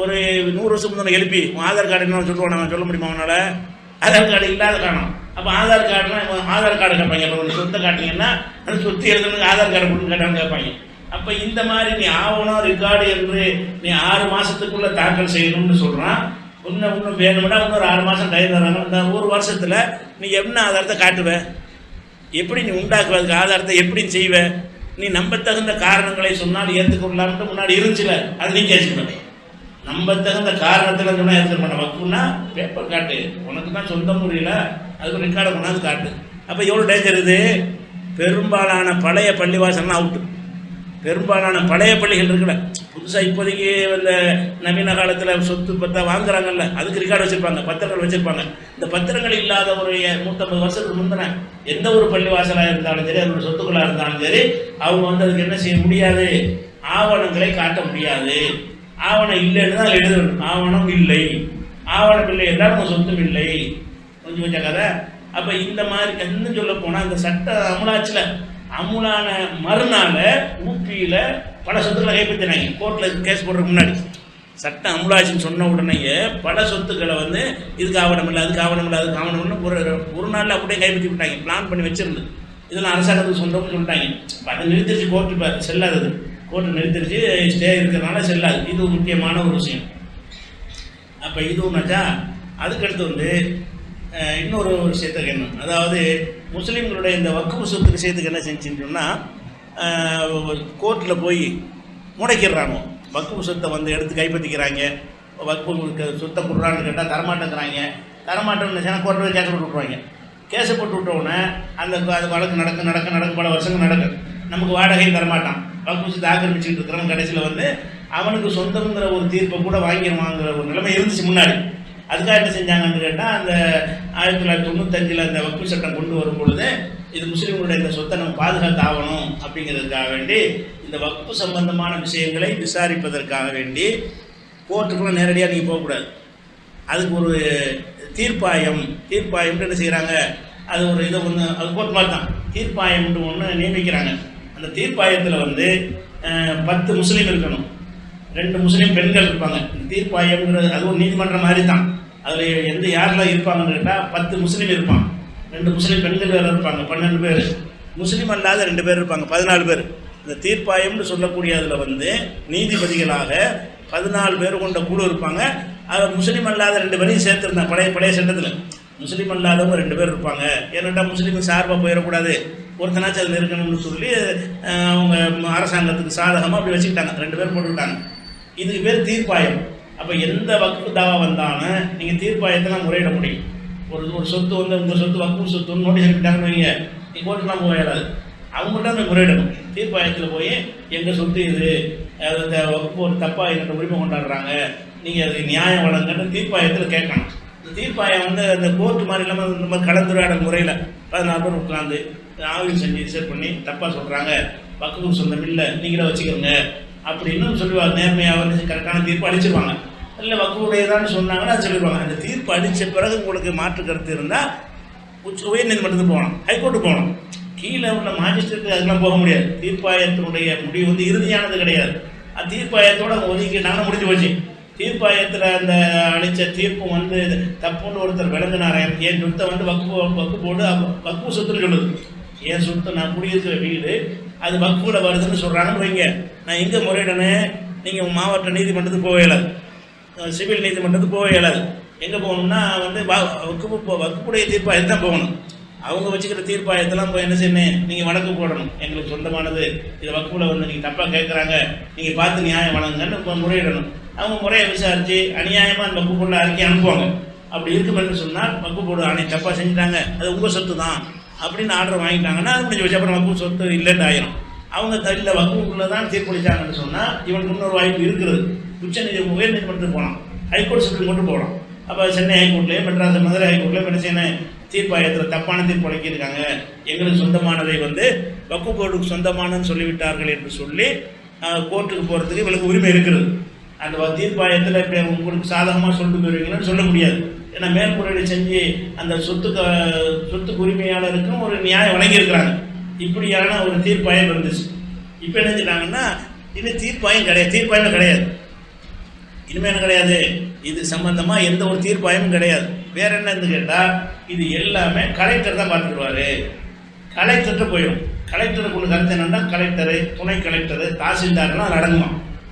ஒரு 100 வருஷம் முன்னாடி எழுப்பி ஆதார் கார்டு என்ன சொல்லுவோம், நாங்கள் சொல்ல முடியுமா அவனால்? ஆதார் கார்டு இல்லாத காணும். அப்போ ஆதார் கார்டுலாம் ஆதார் கார்டு கேட்பாங்க. இப்போ ஒரு சொத்தை காட்டிங்கன்னா அந்த சொத்து எழுதுறதுக்கு ஆதார் கார்டு கொடுத்து கேட்டான்னு கேட்பாங்க. அப்போ இந்த மாதிரி நீ ஆவணம் ரெக்கார்டு என்று நீ 6 மாதத்துக்குள்ளே தாக்கல் செய்யணும்னு சொல்கிறான். இன்னும் வேணும்னா இன்னொரு 6 மாதம் டைம் தராங்க. இந்த 1 வருஷத்தில் நீ என்ன ஆதாரத்தை காட்டுவ? எப்படி நீ உண்டாக்குவதுக்கு ஆதாரத்தை எப்படி செய்வ? நீ நம்பத்தகுந்த காரணங்களை சொன்னால் ஏற்றுக்கொள்ளலாம்னு முன்னாடி இருந்துச்சுல, அது நீ கேட்கணும். நம்பத்தகுந்த காரணத்தில் சொன்னால் ஏற்றுக்க மாட்டேன். வக்குன்னா பேப்பர் காட்டு, உனக்கு தான் சொந்த முறையில் அதுக்கு ரெக்கார்டை கொண்டாந்து காட்டு. அப்போ எவ்வளோ டேஞ்சர் இது? பெரும்பாலான பழைய பள்ளிவாசல்லாம் அவுட்டு. பெரும்பாலான பழைய பள்ளிகள் இருக்குல்ல, புதுசாக இப்போதைக்கு இந்த நவீன காலத்தில் சொத்து பத்தா வாங்குறாங்கல்ல, அதுக்கு ரெக்கார்டு வச்சுருப்பாங்க, பத்திரங்கள் வச்சுருப்பாங்க. இந்த பத்திரங்கள் இல்லாத ஒரு 150 வருஷத்துக்கு முந்தின எந்த ஒரு பள்ளிவாசலாக இருந்தாலும் சரி, அதோட சொத்துக்களாக இருந்தாலும் சரி, அவங்க வந்து அதுக்கு என்ன செய்ய முடியாது? ஆவணங்களை காட்ட முடியாது. ஆவணம் இல்லைன்னு தான் எழுதணும். ஆவணம் இல்லை, ஆவணம் இல்லை என்றால் உங்கள் சொத்தும் இல்லை. கொஞ்சம் கொஞ்சம் கதை. அப்போ இந்த மாதிரி இன்னும் சொல்ல போனால் இந்த சட்டம் அமுலாச்சில் அமுலான மறுநாள் ஊபியில் பல சொத்துக்களை கைப்பற்றினாங்க. கோர்ட்டில் கேஸ் போடுறதுக்கு முன்னாடி சட்டம் அமுலாச்சின்னு சொன்ன உடனேயே பல சொத்துக்களை வந்து இதுக்கு ஆவணம் இல்லை, அதுக்கு ஆவணம் இல்லை, அதுக்கு ஆவணம்னு ஒரு நாளில் அப்படியே கைப்பற்றி விட்டாங்க. பிளான் பண்ணி வச்சிருந்து இதெல்லாம் அரசாங்கத்துக்கு சொந்தம்னு சொல்லிட்டாங்க. அதை நிறுத்திடுச்சு கோர்ட்டு. இப்போ செல்லாதது, கோர்ட்டு நிறுத்திடுச்சு. ஸ்டே இருக்கிறதுனால செல்லாது. இது முக்கியமான ஒரு விஷயம். அப்போ இது ஒன்றாச்சா. அதுக்கடுத்து வந்து இன்னொரு விஷயத்தை கேட்கணும். அதாவது முஸ்லீம்களுடைய இந்த வக்ஃபு சொத்து விஷயத்துக்கு என்ன செஞ்சுன்னு சொன்னால், கோர்ட்டில் போய் முடைக்கிறாங்க. வக்ஃபு சொத்தை வந்து எடுத்து கைப்பற்றிக்கிறாங்க. வக்ஃபு சொத்தை கொடுறான்னு கேட்டால் தரமாட்டேங்கிறாங்க. தரமாட்டேன்னு சொன்னால் கோர்ட்டில் கேஸ் போட்டு விட்ருவாங்க. கேஸை போட்டு விட்டோன்னே அது வழக்கு நடக்க பல வருஷங்கள் நடக்கும். நமக்கு வாடகையும் தரமாட்டான். வக்ஃபு சொத்தை ஆக்கிரமிச்சுட்டு இருக்கிறவன் கடைசியில் வந்து அவனுக்கு சொந்தங்கிற ஒரு தீர்ப்பை கூட வாங்கிடுவாங்கிற ஒரு நிலைமை இருந்துச்சு முன்னாடி. அதுக்காக என்ன செஞ்சாங்கன்னு கேட்டால், அந்த 1995 அந்த வக்ஃபு சட்டம் கொண்டு வரும் பொழுது இது முஸ்லீம்களுடைய இந்த சொத்தை நம்ம பாதுகாத்து ஆகணும் அப்படிங்கிறதுக்காக வேண்டி இந்த வக்ஃபு சம்பந்தமான விஷயங்களை விசாரிப்பதற்காக வேண்டி கோர்ட்டுக்குள்ள நேரடியாக நீங்கள் போகக்கூடாது. அதுக்கு ஒரு தீர்ப்பாயம்னு என்ன செய்கிறாங்க, அது ஒரு இதை ஒன்று, அது கோர்ட் மாதிரி தான் தீர்ப்பாயம்னு ஒன்று நியமிக்கிறாங்க. அந்த தீர்ப்பாயத்தில் வந்து 10 முஸ்லீம் இருக்கணும், 2 முஸ்லீம் பெண்கள் இருப்பாங்க. தீர்ப்பாயம்ங்கிறது அது ஒரு நீதிமன்றம் மாதிரி தான். அதில் யாரெல்லாம் இருப்பாங்கன்னு கேட்டால் 10 முஸ்லீம் இருப்பாங்க, 2 முஸ்லீம் பெண்கள் வேறு இருப்பாங்க, 12 பேர். முஸ்லீம் அல்லாத 2 பேர் இருப்பாங்க, 14 பேர். இந்த தீர்ப்பாயம்னு சொல்லக்கூடிய அதில் வந்து நீதிபதிகளாக 14 பேர் கொண்ட குழு இருப்பாங்க. அதில் முஸ்லீம் அல்லாத 2 பேரையும் சேர்த்துருந்தாங்க. பழைய சட்டத்தில் முஸ்லீம் அல்லாதவங்க 2 பேர் இருப்பாங்க. ஏன்னாட்டா முஸ்லீம் சார்பாக போயிடக்கூடாது, ஒருத்தனாச்சும் அதில் இருக்கணும்னு சொல்லி அவங்க அரசாங்கத்துக்கு சாதகமாக அப்படி வச்சுக்கிட்டாங்க. 2 பேர் போட்டுக்கிட்டாங்க. இதுக்கு பேர் தீர்ப்பாயம். அப்போ எந்த வக்ஃபு தாவா வந்தாலும் நீங்கள் தீர்ப்பாயத்தெல்லாம் முறையிட முடியும். ஒரு சொத்து வந்து உங்கள் சொத்து வக்ஃபு சொத்துன்னு நோட்டீஸ் அனுப்பிட்டாங்கன்னு வைங்க, நீங்கள் கோர்ட்டுலாம் போயிடாது, அவங்கள்ட்ட போய் முறையிடணும். தீர்ப்பாயத்தில் போய் எங்கள் சொத்து இது, அந்த வக்ஃபு ஒரு தப்பாக எங்கிட்ட உரிமை கொண்டாடுறாங்க, நீங்கள் அது நியாயம் வழங்கன்னு தீர்ப்பாயத்தில் கேட்கணும். இந்த தீர்ப்பாயம் வந்து அந்த கோர்ட்டு மாதிரி இல்லாமல் இந்த மாதிரி கலந்துரையாடல் முறையில் 14 பேர் உட்காந்து ஆய்வு செஞ்சு ரிசர்ச் பண்ணி தப்பாக சொல்கிறாங்க, வக்ஃபு சொந்தம் இல்லை, நீங்களே வச்சுக்கோங்க அப்படின்னு சொல்லுவாங்க. நேர்மையாக வந்து கரெக்டான தீர்ப்பு அளிச்சிருவாங்க. இல்லை வக்ஃபுடையதான்னு சொன்னாங்கன்னா அது சொல்லிடுவாங்க. அந்த தீர்ப்பு அளித்த பிறகு உங்களுக்கு மாற்று கருத்து இருந்தால் உயர்நீதிமன்றத்துக்கு போகணும், ஹைகோர்ட்டுக்கு போகணும். கீழே உள்ள மாஜிஸ்ட்ரேட்டு அதெல்லாம் போக முடியாது. தீர்ப்பாயத்தினுடைய முடிவு வந்து இறுதியானது கிடையாது. அது தீர்ப்பாயத்தோடு அவங்க ஒதுக்கிட்டாங்கன்னா முடிஞ்சு போச்சு. தீர்ப்பாயத்தில் அந்த அளித்த தீர்ப்பு வந்து தப்புன்னு ஒருத்தர் விளங்கினார். என் சொத்தை வந்து வக்ஃபு போடு, வக்ஃபு சொத்துன்னு சொல்லுது. என் சொத்து நான் குடியிருக்கிற வீடு அது வக்ஃபில் வருதுன்னு சொல்கிறாங்கன்னு வைங்க, நான் எங்கே முறையிடனே? நீங்கள் மாவட்ட நீதிமன்றத்துக்கு போக இயலாது, சிவில் நீதிமன்றத்துக்கு போக இயலாது. எங்கே போகணும்னா வந்து வக்ஃபுடைய தீர்ப்பாயத்து தான் போகணும். அவங்க வச்சுக்கிற தீர்ப்பாயத்தெல்லாம் போய் என்ன செய்யணும், நீங்கள் வழக்கு போடணும். எங்களுக்கு சொந்தமானது இதை வக்ஃபில் வந்து நீங்கள் தப்பாக கேட்குறாங்க, நீங்கள் பார்த்து நியாயம் வழங்குங்கன்னு இப்போ முறையிடணும். அவங்க முறையை விசாரித்து அநியாயமாக அந்த வக்ஃபு போர்டில் அறிக்கை அனுப்புவாங்க. அப்படி இருக்குமென்று சொன்னால் வக்ஃபு போர்டு ஆணை தப்பாக செஞ்சுட்டாங்க, அது உங்கள் சொத்து தான் அப்படின்னு ஆர்டர் வாங்கிட்டாங்கன்னா அது முடிஞ்சு வச்சு அப்புறம் வக்ஃபு சொத்து இல்லைன்னு ஆயிரும். அவங்க இல்லை வக்ஃபுக்குள்ளே தான் தீர்ப்பளித்தாங்கன்னு சொன்னால் இவனுக்கு இன்னொரு வாய்ப்பு இருக்கிறது. உயர்நீதிமன்றத்துக்கு போகலாம், ஹைகோர்ட் சுப்ரீம் கோர்ட்டு போகலாம். அப்போ சென்னை ஹைகோர்ட்லேயே மெட்ராஸ் மதுரை ஹைகோர்ட்லேயே என்ன செய்யணும், தீர்ப்பாயத்தில் தப்பான தீர்ப்பு வழங்கியிருக்காங்க, எங்களுக்கு சொந்தமானதை வந்து வக்ஃப் போர்டுக்கு சொந்தமானன்னு சொல்லிவிட்டார்கள் என்று சொல்லி கோர்ட்டுக்கு போகிறதுக்கு இவங்களுக்கு உரிமை இருக்கிறது. அந்த தீர்ப்பாயத்தில் இப்போ உங்களுக்கு சாதகமாக சொல்லிட்டு போயிருவீங்கன்னு சொல்ல முடியாது. ஏன்னா மேல்முறையீடு செஞ்சு அந்த சொத்துக்கு உரிமையாளருக்கும் ஒரு நியாயம் வழங்கியிருக்கிறாங்க. இப்படியான ஒரு தீர்ப்பாயம் இருந்துச்சு. இப்போ என்ன செஞ்சிட்டாங்கன்னா இன்னும் தீர்ப்பாயம் கிடையாது, தீர்ப்பாயமே கிடையாது, இனிமேல் என்ன கிடையாது, இது சம்பந்தமாக எந்த ஒரு தீர்ப்பாயமும் கிடையாது. வேற என்னன்னு கேட்டால் இது எல்லாமே கலெக்டர் தான் பார்த்துக்கிடுவார். கலெக்டர்கிட்ட போயிடும். கலெக்டருக்கு ஒன்று கருத்து என்னன்னா, கலெக்டரு, துணை கலெக்டரு, தாசில்தார்லாம் அது அடங்குமா.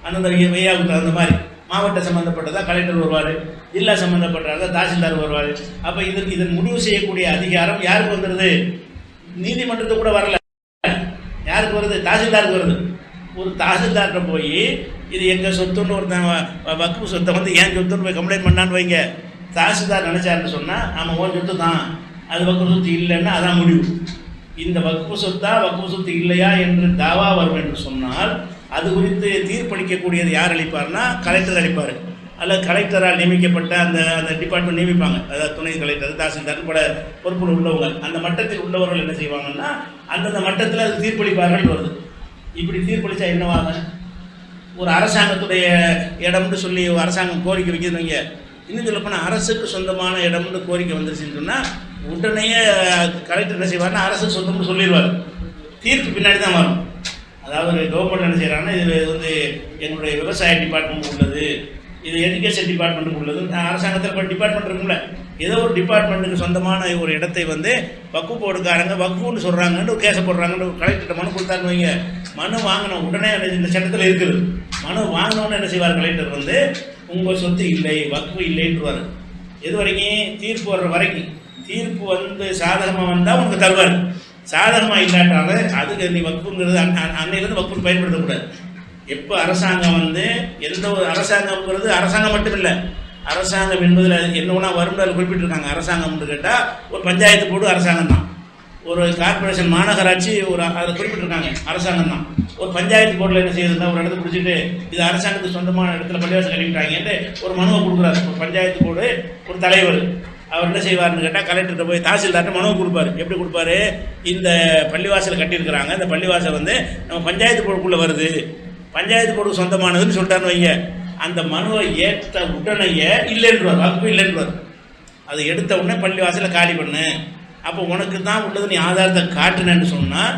அந்தந்த வெய்யாவுக்கு தகுந்த மாதிரி மாவட்ட சம்மந்தப்பட்டதாக கலெக்டர் வருவார், ஜில்லா சம்மந்தப்பட்டதாக தாசில்தார் வருவார். அப்போ இதன் முடிவு செய்யக்கூடிய அதிகாரம் யாருக்கு வந்துடுது? நீதிமன்றத்துக்கு கூட வரல. யாருக்கு வருது? தாசில்தாருக்கு வருது. ஒரு தாசில்தார்கிட்ட போய் இது எங்கள் சொத்துன்னு ஒருத்தன் வக்ஃப் சொத்தை வந்து ஏன் சொத்துன்னு போய் கம்ப்ளைண்ட் பண்ணான்னு வைங்க. தாசில்தார் நினைச்சாருன்னு சொன்னால் ஆமாம் ஓன் சொத்து தான், அது வக்ஃப் சொத்து இல்லைன்னா அதான் முடிவு. இந்த வக்ஃப் சொத்தா வக்ஃப் சொத்து இல்லையா என்று தாவா வரும் என்று சொன்னால் அது குறித்து தீர்ப்பளிக்கக்கூடியது யார் அளிப்பார்னா கலெக்டர் அளிப்பார். அல்லது கலெக்டரால் நியமிக்கப்பட்ட அந்த டிபார்ட்மெண்ட் நியமிப்பாங்க. அதாவது துணை கலெக்டர், தாசில்தார் பல பொறுப்பில் உள்ளவங்க, அந்த மட்டத்தில் உள்ளவர்கள் என்ன செய்வாங்கன்னா அந்தந்த மட்டத்தில் அது தீர்ப்பளிப்பார்கள் வருது. இப்படி தீர்ப்பளித்தா என்னவாங்க? ஒரு அரசாங்கத்துடைய இடம்னு சொல்லி அரசாங்கம் கோரிக்கை வைக்கிறவங்க, இன்னும் சொல்லப்போனால் அரசுக்கு சொந்தமான இடம்னு கோரிக்கை வந்துருச்சுன்னு சொன்னால் உடனே கலெக்டர் என்ன செய்வார்னா அரசுக்கு சொந்தம்னு சொல்லிடுவார். தீர்ப்பு பின்னாடி தான் வரும். அதாவது கவர்மெண்ட் என்ன செய்கிறாங்கன்னா இது வந்து எங்களுடைய விவசாய டிபார்ட்மெண்ட் உள்ளது, இது எஜுகேஷன் டிபார்ட்மெண்ட்டுக்கு உள்ளது. அரசாங்கத்தில் இப்போ டிபார்ட்மெண்ட் இருக்குல்ல, ஏதோ ஒரு டிபார்ட்மெண்ட்டுக்கு சொந்தமான ஒரு இடத்தை வந்து வக்ஃப் போர்டுக்காரங்க வக்ஃப்னு சொல்கிறாங்கன்னு ஒரு கேஸை போடுறாங்கன்னு கலெக்டர்கிட்ட மனு கொடுத்தாருன்னு வைங்க. மனு வாங்கின உடனே இந்த சட்டத்தில் இருக்குது. மனு வாங்கினோன்னு என்ன செய்வார் கலெக்டர் வந்து உங்கள் சொத்து இல்லை, வக்ஃப் இல்லைன்றுவார். எது வரைக்கும்? தீர்ப்பு வர்ற வரைக்கும். தீர்ப்பு வந்து சாதகமாக வந்தால் உனக்கு தருவார், சாதகமாக இல்லாட்டாலும் அதுக்கு நீ வக்ஃபுங்கிறது அன்னையிலேருந்து வக்ஃபுன்னு பயன்படுத்தக்கூடாது. எப்போ அரசாங்கம் வந்து எந்த ஒரு அரசாங்கம்ங்கிறது அரசாங்கம் மட்டும் இல்லை, அரசாங்கம் என்பதில் என்ன ஒன்றா வரும்னு அதில் குறிப்பிட்டிருக்காங்க. அரசாங்கம்னு கேட்டால் ஒரு பஞ்சாயத்து போர்டு அரசாங்கம் தான், ஒரு கார்பரேஷன் மாநகராட்சி ஒரு அதில் குறிப்பிட்டிருக்காங்க அரசாங்கம் தான். ஒரு பஞ்சாயத்து போர்டில் என்ன செய்யுதுன்னா ஒரு இடத்த பிடிச்சிட்டு இது அரசாங்கத்துக்கு சொந்தமான இடத்துல பள்ளிவாசல் கட்டிவிட்டாங்கன்ட்டு ஒரு மனுவை கொடுக்குறாரு. ஒரு பஞ்சாயத்து போர்டு ஒரு தலைவர் அவர் என்ன செய்வார்னு கேட்டால் கலெக்டர்கிட்ட போய் தாசில்தார்ட்ட மனுவை கொடுப்பாரு. எப்படி கொடுப்பாரு? இந்த பள்ளிவாசல் கட்டியிருக்கிறாங்க, இந்த பள்ளிவாசல் வந்து நம்ம பஞ்சாயத்து போர்டுக்குள்ளே வருது, பஞ்சாயத்து போர்டு சொந்தமானதுன்னு சொல்லிட்டாருன்னு வைங்க. அந்த மனுவை ஏற்ற உடனேயே இல்லைன்றார், வக்ஃப் இல்லைன்றார். அது எடுத்த உடனே பள்ளிவாசலை காலி பண்ணு, அப்போ உனக்கு தான் உள்ளது நீ ஆதாரத்தை காட்டுனேன்னு சொன்னால்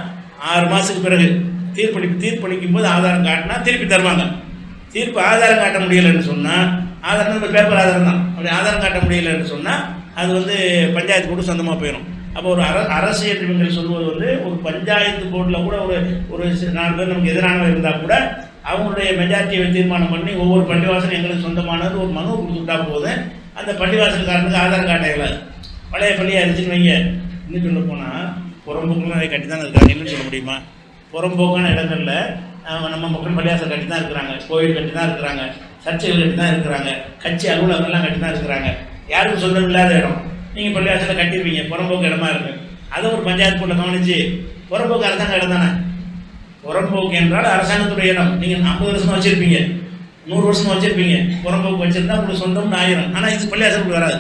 6 மாதத்துக்கு பிறகு தீர்ப்பளிக்கும் போது ஆதாரம் காட்டினா திருப்பி தருவாங்க. தீர்ப்பு ஆதாரம் காட்ட முடியலைன்னு சொன்னால், ஆதாரம் நம்ம பேப்பர் ஆதாரம் தான், அப்படி ஆதாரம் காட்ட முடியலைன்னு சொன்னால் அது வந்து பஞ்சாயத்து போர்டு சொந்தமாக போயிடும். அப்போ ஒரு அரசு என்று இவங்க சொல்வது வந்து ஒரு பஞ்சாயத்து போர்டில் கூட ஒரு 4 பேர் நமக்கு எதிரானவர் இருந்தால் கூட அவங்களுடைய மெஜாரிட்டியை தீர்மானம் பண்ணி ஒவ்வொரு பள்ளிவாசலும் எங்களுக்கு சொந்தமானது ஒரு மனு கொடுத்துட்டா போதும். அந்த பள்ளிவாசல்காரனுக்கு ஆதார் கார்டு ஆகலாது. பழைய பள்ளியாக இருந்துச்சுன்னு வைங்க. இன்னும் சொல்ல போனால் புறம்போக்குலாம் அதை கட்டி தான் இருக்காங்க, இல்லைன்னு சொல்ல முடியுமா? புறம்போக்கான இடங்களில் நம்ம மக்கள் பள்ளிவாசல் கட்டி தான் இருக்கிறாங்க, கோயில் கட்டி தான் இருக்கிறாங்க, சர்ச்சைகள் கட்டி தான் இருக்கிறாங்க, கட்சி அலுவலகங்கள்லாம் கட்டி தான் இருக்கிறாங்க. யாருக்கும் சொந்தம் இல்லாத இடம் நீங்கள் பள்ளிவாசலில் கட்டிடுவீங்க, புறம்போக்கு இடமா இருக்குது. அதை ஒரு பஞ்சாயத்து போர்டில் கவனிச்சு, புறம்போக்கு அரசாங்க இடம் தானே. புறம்போக்கு என்றால் அரசாங்கத்துடைய இடம். நீங்கள் 50 வருஷமாக வச்சுருப்பீங்க, 100 வருஷமாக வச்சுருப்பீங்க, புறம்போக்கு வச்சுருந்தா உங்களுக்கு சொந்தம்னு ஆயிரும். ஆனால் இது பள்ளிவாசலுக்கு வராது.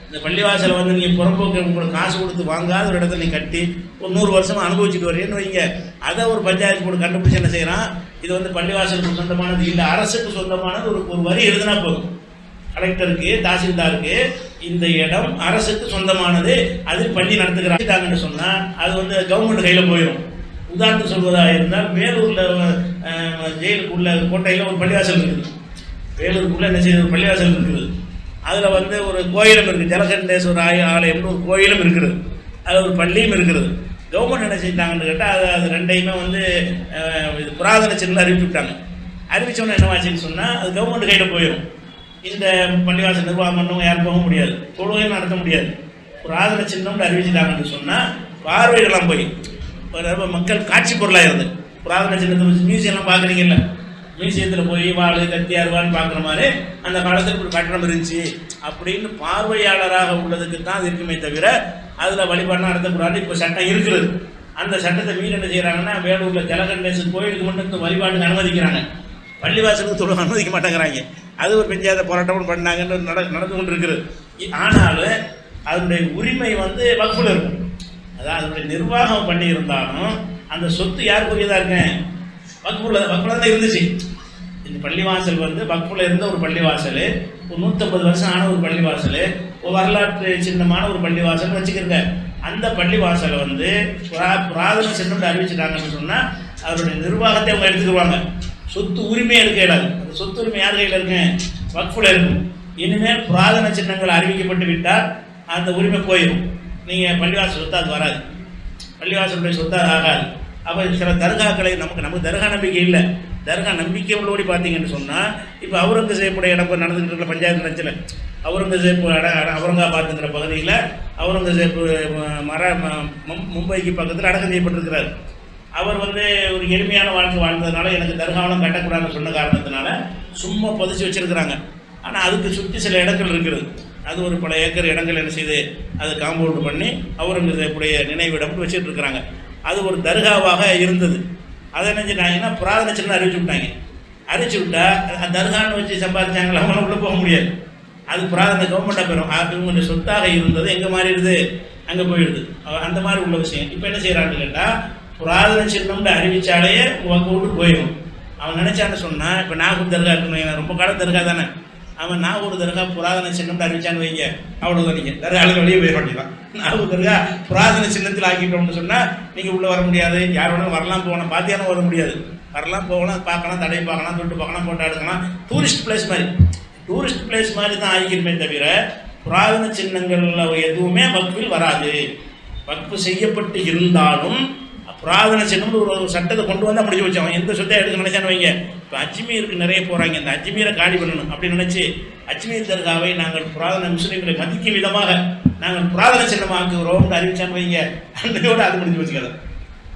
இந்த பள்ளிவாசலை வந்து நீங்கள் புறம்போக்கு உங்களுக்கு காசு கொடுத்து வாங்காத ஒரு இடத்துல நீங்கள் கட்டி ஒரு 100 வருஷமாக அனுபவிச்சுட்டு வரீங்கன்னு வைங்க. அதை ஒரு பஞ்சாயத்து போர்டு கண்டுபிடிச்சி என்ன செய்கிறான், இது வந்து பள்ளிவாசலுக்கு சொந்தமானது இல்லை, அரசுக்கு சொந்தமானது ஒரு வரி எழுதினா போதும். கலெக்டருக்கு, தாசில்தாருக்கு இந்த இடம் அரசுக்கு சொந்தமானது, அதில் பள்ளி நடத்துகிறாங்கன்னு சொன்னால் அது வந்து கவர்மெண்ட் கையில் போயிடும். உதாரணத்துக்கு சொல்வதாக இருந்தால் வேலூரில் ஜெயிலுக்குள்ள கோட்டையில் ஒரு பள்ளிவாசல் இருக்குது. வேலூருக்குள்ளே என்ன செய்யுது, ஒரு பள்ளிவாசல் இருக்குது. அதில் வந்து ஒரு கோயிலும் இருக்குது, ஜலகண்டேஸ்வர ஆலயம்னு ஒரு கோயிலும் இருக்கிறது, அது ஒரு பள்ளியும் இருக்கிறது. கவர்மெண்ட் என்ன செஞ்சிட்டாங்கன்னு கேட்டால் அது ரெண்டையுமே வந்து புராதன சின்ன அறிவிச்சுட்டாங்க. அறிவித்தோன்னு என்னவாச்சுன்னு சொன்னால் அது கவர்மெண்ட் கையில் போயிடும். இந்த பள்ளிவாசல் நிர்வாகம் பண்ணவங்க யாரும் போக முடியாது, தொழுகையும் நடத்த முடியாது. புராதன சின்னம்னு அறிவிச்சிட்டாங்கன்னு சொன்னால் பார்வையிடலாம் போய் மக்கள் காட்சி பொருளாக இருந்து புராதன சின்னத்தை மியூசியம்லாம் பார்க்குறீங்கல்ல, மியூசியத்தில் போய் வாழ் கத்தி அருவான்னு பார்க்குற மாதிரி அந்த காலத்தில் ஒரு கட்டணம் இருந்துச்சு அப்படின்னு பார்வையாளராக உள்ளதுக்கு தான் அது இருக்குமே தவிர அதில் வழிபாடுலாம் நடத்தக்கூடாது. இப்போ சட்டம் இருக்கிறது. அந்த சட்டத்தை மீறி என்ன செய்கிறாங்கன்னா வேலூரில் ஜலகண்டேஸ்வரர் கோயிலுக்கு மட்டும் இந்த வழிபாட்டுக்கு அனுமதிக்கிறாங்க, பள்ளிவாசலுக்கு தொழில் அனுமதிக்க மாட்டேங்கிறாங்க. அது ஒரு பெஞ்சாத போராட்டம் பண்ணாங்கன்னு நடந்து கொண்டு இருக்கிறது. ஆனாலும் அதனுடைய உரிமை வந்து வக்ஃபில் இருக்கும். அதாவது அதனுடைய நிர்வாகம் பண்ணி இருந்தாலும் அந்த சொத்து யாருக்குரியதாக இருக்கேன்? வக்ஃபில் தான் இருந்துச்சு. இந்த பள்ளிவாசல் வந்து வக்ஃபில் இருந்த ஒரு பள்ளிவாசல், ஒரு 150 வருஷம் ஆன ஒரு பள்ளிவாசல், ஒரு வரலாற்று சின்னமான ஒரு பள்ளிவாசல் வச்சுக்கிறங்க. அந்த பள்ளிவாசலை வந்து புராதன சின்னம் அறிவிச்சிட்டாங்கன்னு சொன்னால் அதனுடைய நிர்வாகத்தை அவங்க எடுத்துக்குவாங்க. சொத்து உரிமையே இருக்க இயலாது. அந்த சொத்து உரிமை யார் கையில் இருக்கேன்? வக்ஃபில் இருக்கும். இனிமேல் புராதன சின்னங்கள் அறிவிக்கப்பட்டு விட்டால் அந்த உரிமை போயிடும். நீங்கள் பள்ளிவாசல் சொத்து அது வராது, பள்ளிவாசலுடைய சொத்து அது ஆகாது. அப்போ சில தர்காக்களை நமக்கு தர்கா நம்பிக்கை இல்லை. தர்கா நம்பிக்கை உள்ளபடி பார்த்தீங்கன்னு சொன்னால் இப்போ அவுரங்கசீப்புடைய இடம் நடந்துகிட்டு இருக்கிற பஞ்சாயத்து நினச்சில் அவுரங்கசீப் அவுரங்காபாத்துங்கிற பகுதியில் அவுரங்கசீப் மும்பைக்கு பக்கத்தில் அடக்கம் செய்யப்பட்டிருக்கிறார். அவர் வந்து ஒரு எளிமையான வாழ்க்கை வாழ்ந்ததுனால எனக்கு தர்காவெல்லாம் கட்டக்கூடாதுன்னு சொன்ன காரணத்தினால சும்மா புதைச்சி வச்சுருக்கிறாங்க. ஆனால் அதுக்கு சுற்றி சில இடங்கள் இருக்கிறது. அது ஒரு பல ஏக்கர் இடங்கள் என்ன செய்து அதை காம்பவுண்டு பண்ணி அவுரங்கசீப்புடைய நினைவிடம் வச்சுட்டு இருக்கிறாங்க. அது ஒரு தர்காவாக இருந்தது. அதை நினைச்சிட்டாங்கன்னா புராதன சின்னம் அறிவிச்சு விட்டாங்க. அறிவிச்சு விட்டா தர்கான்னு வச்சு சம்பாதிச்சாங்களா அவங்களாம் உள்ளே போக முடியாது. அது புராதன கவர்மெண்ட்டாக போயிடும். இவங்களுடைய சொத்தாக இருந்தது எங்கே மாறிடுது? அங்கே போயிடுது. அந்த மாதிரி உள்ள விஷயம். இப்போ என்ன செய்கிறான்னு கேட்டால் புராதன சின்னம்னு அறிவிச்சாலே உங்க விட்டு போயிடும். அவன் நினைச்சான்னு சொன்னால் இப்போ நாகூர் தர்கா இருக்கணும், ரொம்ப காலம் தர்கா தானே. அவன் நாகூர் தர்கா புராதன சின்னம்னு அறிவிச்சான்னு வைங்க, அவ்வளோதான். நீங்கள் தர்காவுக்கு வெளியே போயிட வேண்டியதான். நாகூர் தர்கா புராதன சின்னத்தில் ஆக்கிட்டோம்னு சொன்னால் நீங்கள் உள்ளே வர முடியாது. யாரோட வரலாம் போகலாம், பாத்தியாலும் வர முடியாது. வரலாம் போகலாம், பார்க்கலாம், தடை பார்க்கலாம், தொட்டு பார்க்கலாம், போட்டோ எடுக்கலாம். டூரிஸ்ட் பிளேஸ் மாதிரி தான் ஆகிக்கிறமே தவிர புராதன சின்னங்கள் எதுவுமே வக்ஃபில் வராது. வக்ஃபு செய்யப்பட்டு இருந்தாலும் புராதன சின்னம்னு ஒரு சட்டத்தை கொண்டு வந்தால் முடிஞ்சு வச்சோம். எந்த சொத்தை எடுக்க நினைச்சான்னு வைங்க. இப்போ அஜ்மீருக்கு நிறைய போகிறாங்க, இந்த அஜ்மீரை காலி பண்ணணும் அப்படின்னு நினச்சி அஜ்மீர் தர்காவை நாங்கள் புராதன முஸ்லீம்களை மதிக்கும் விதமாக நாங்கள் புராதன சின்னமாக்குகிறோம்னு அறிவிச்சான்னு வைங்க, அன்னையோடு அது முடிஞ்சு வச்சுக்காது.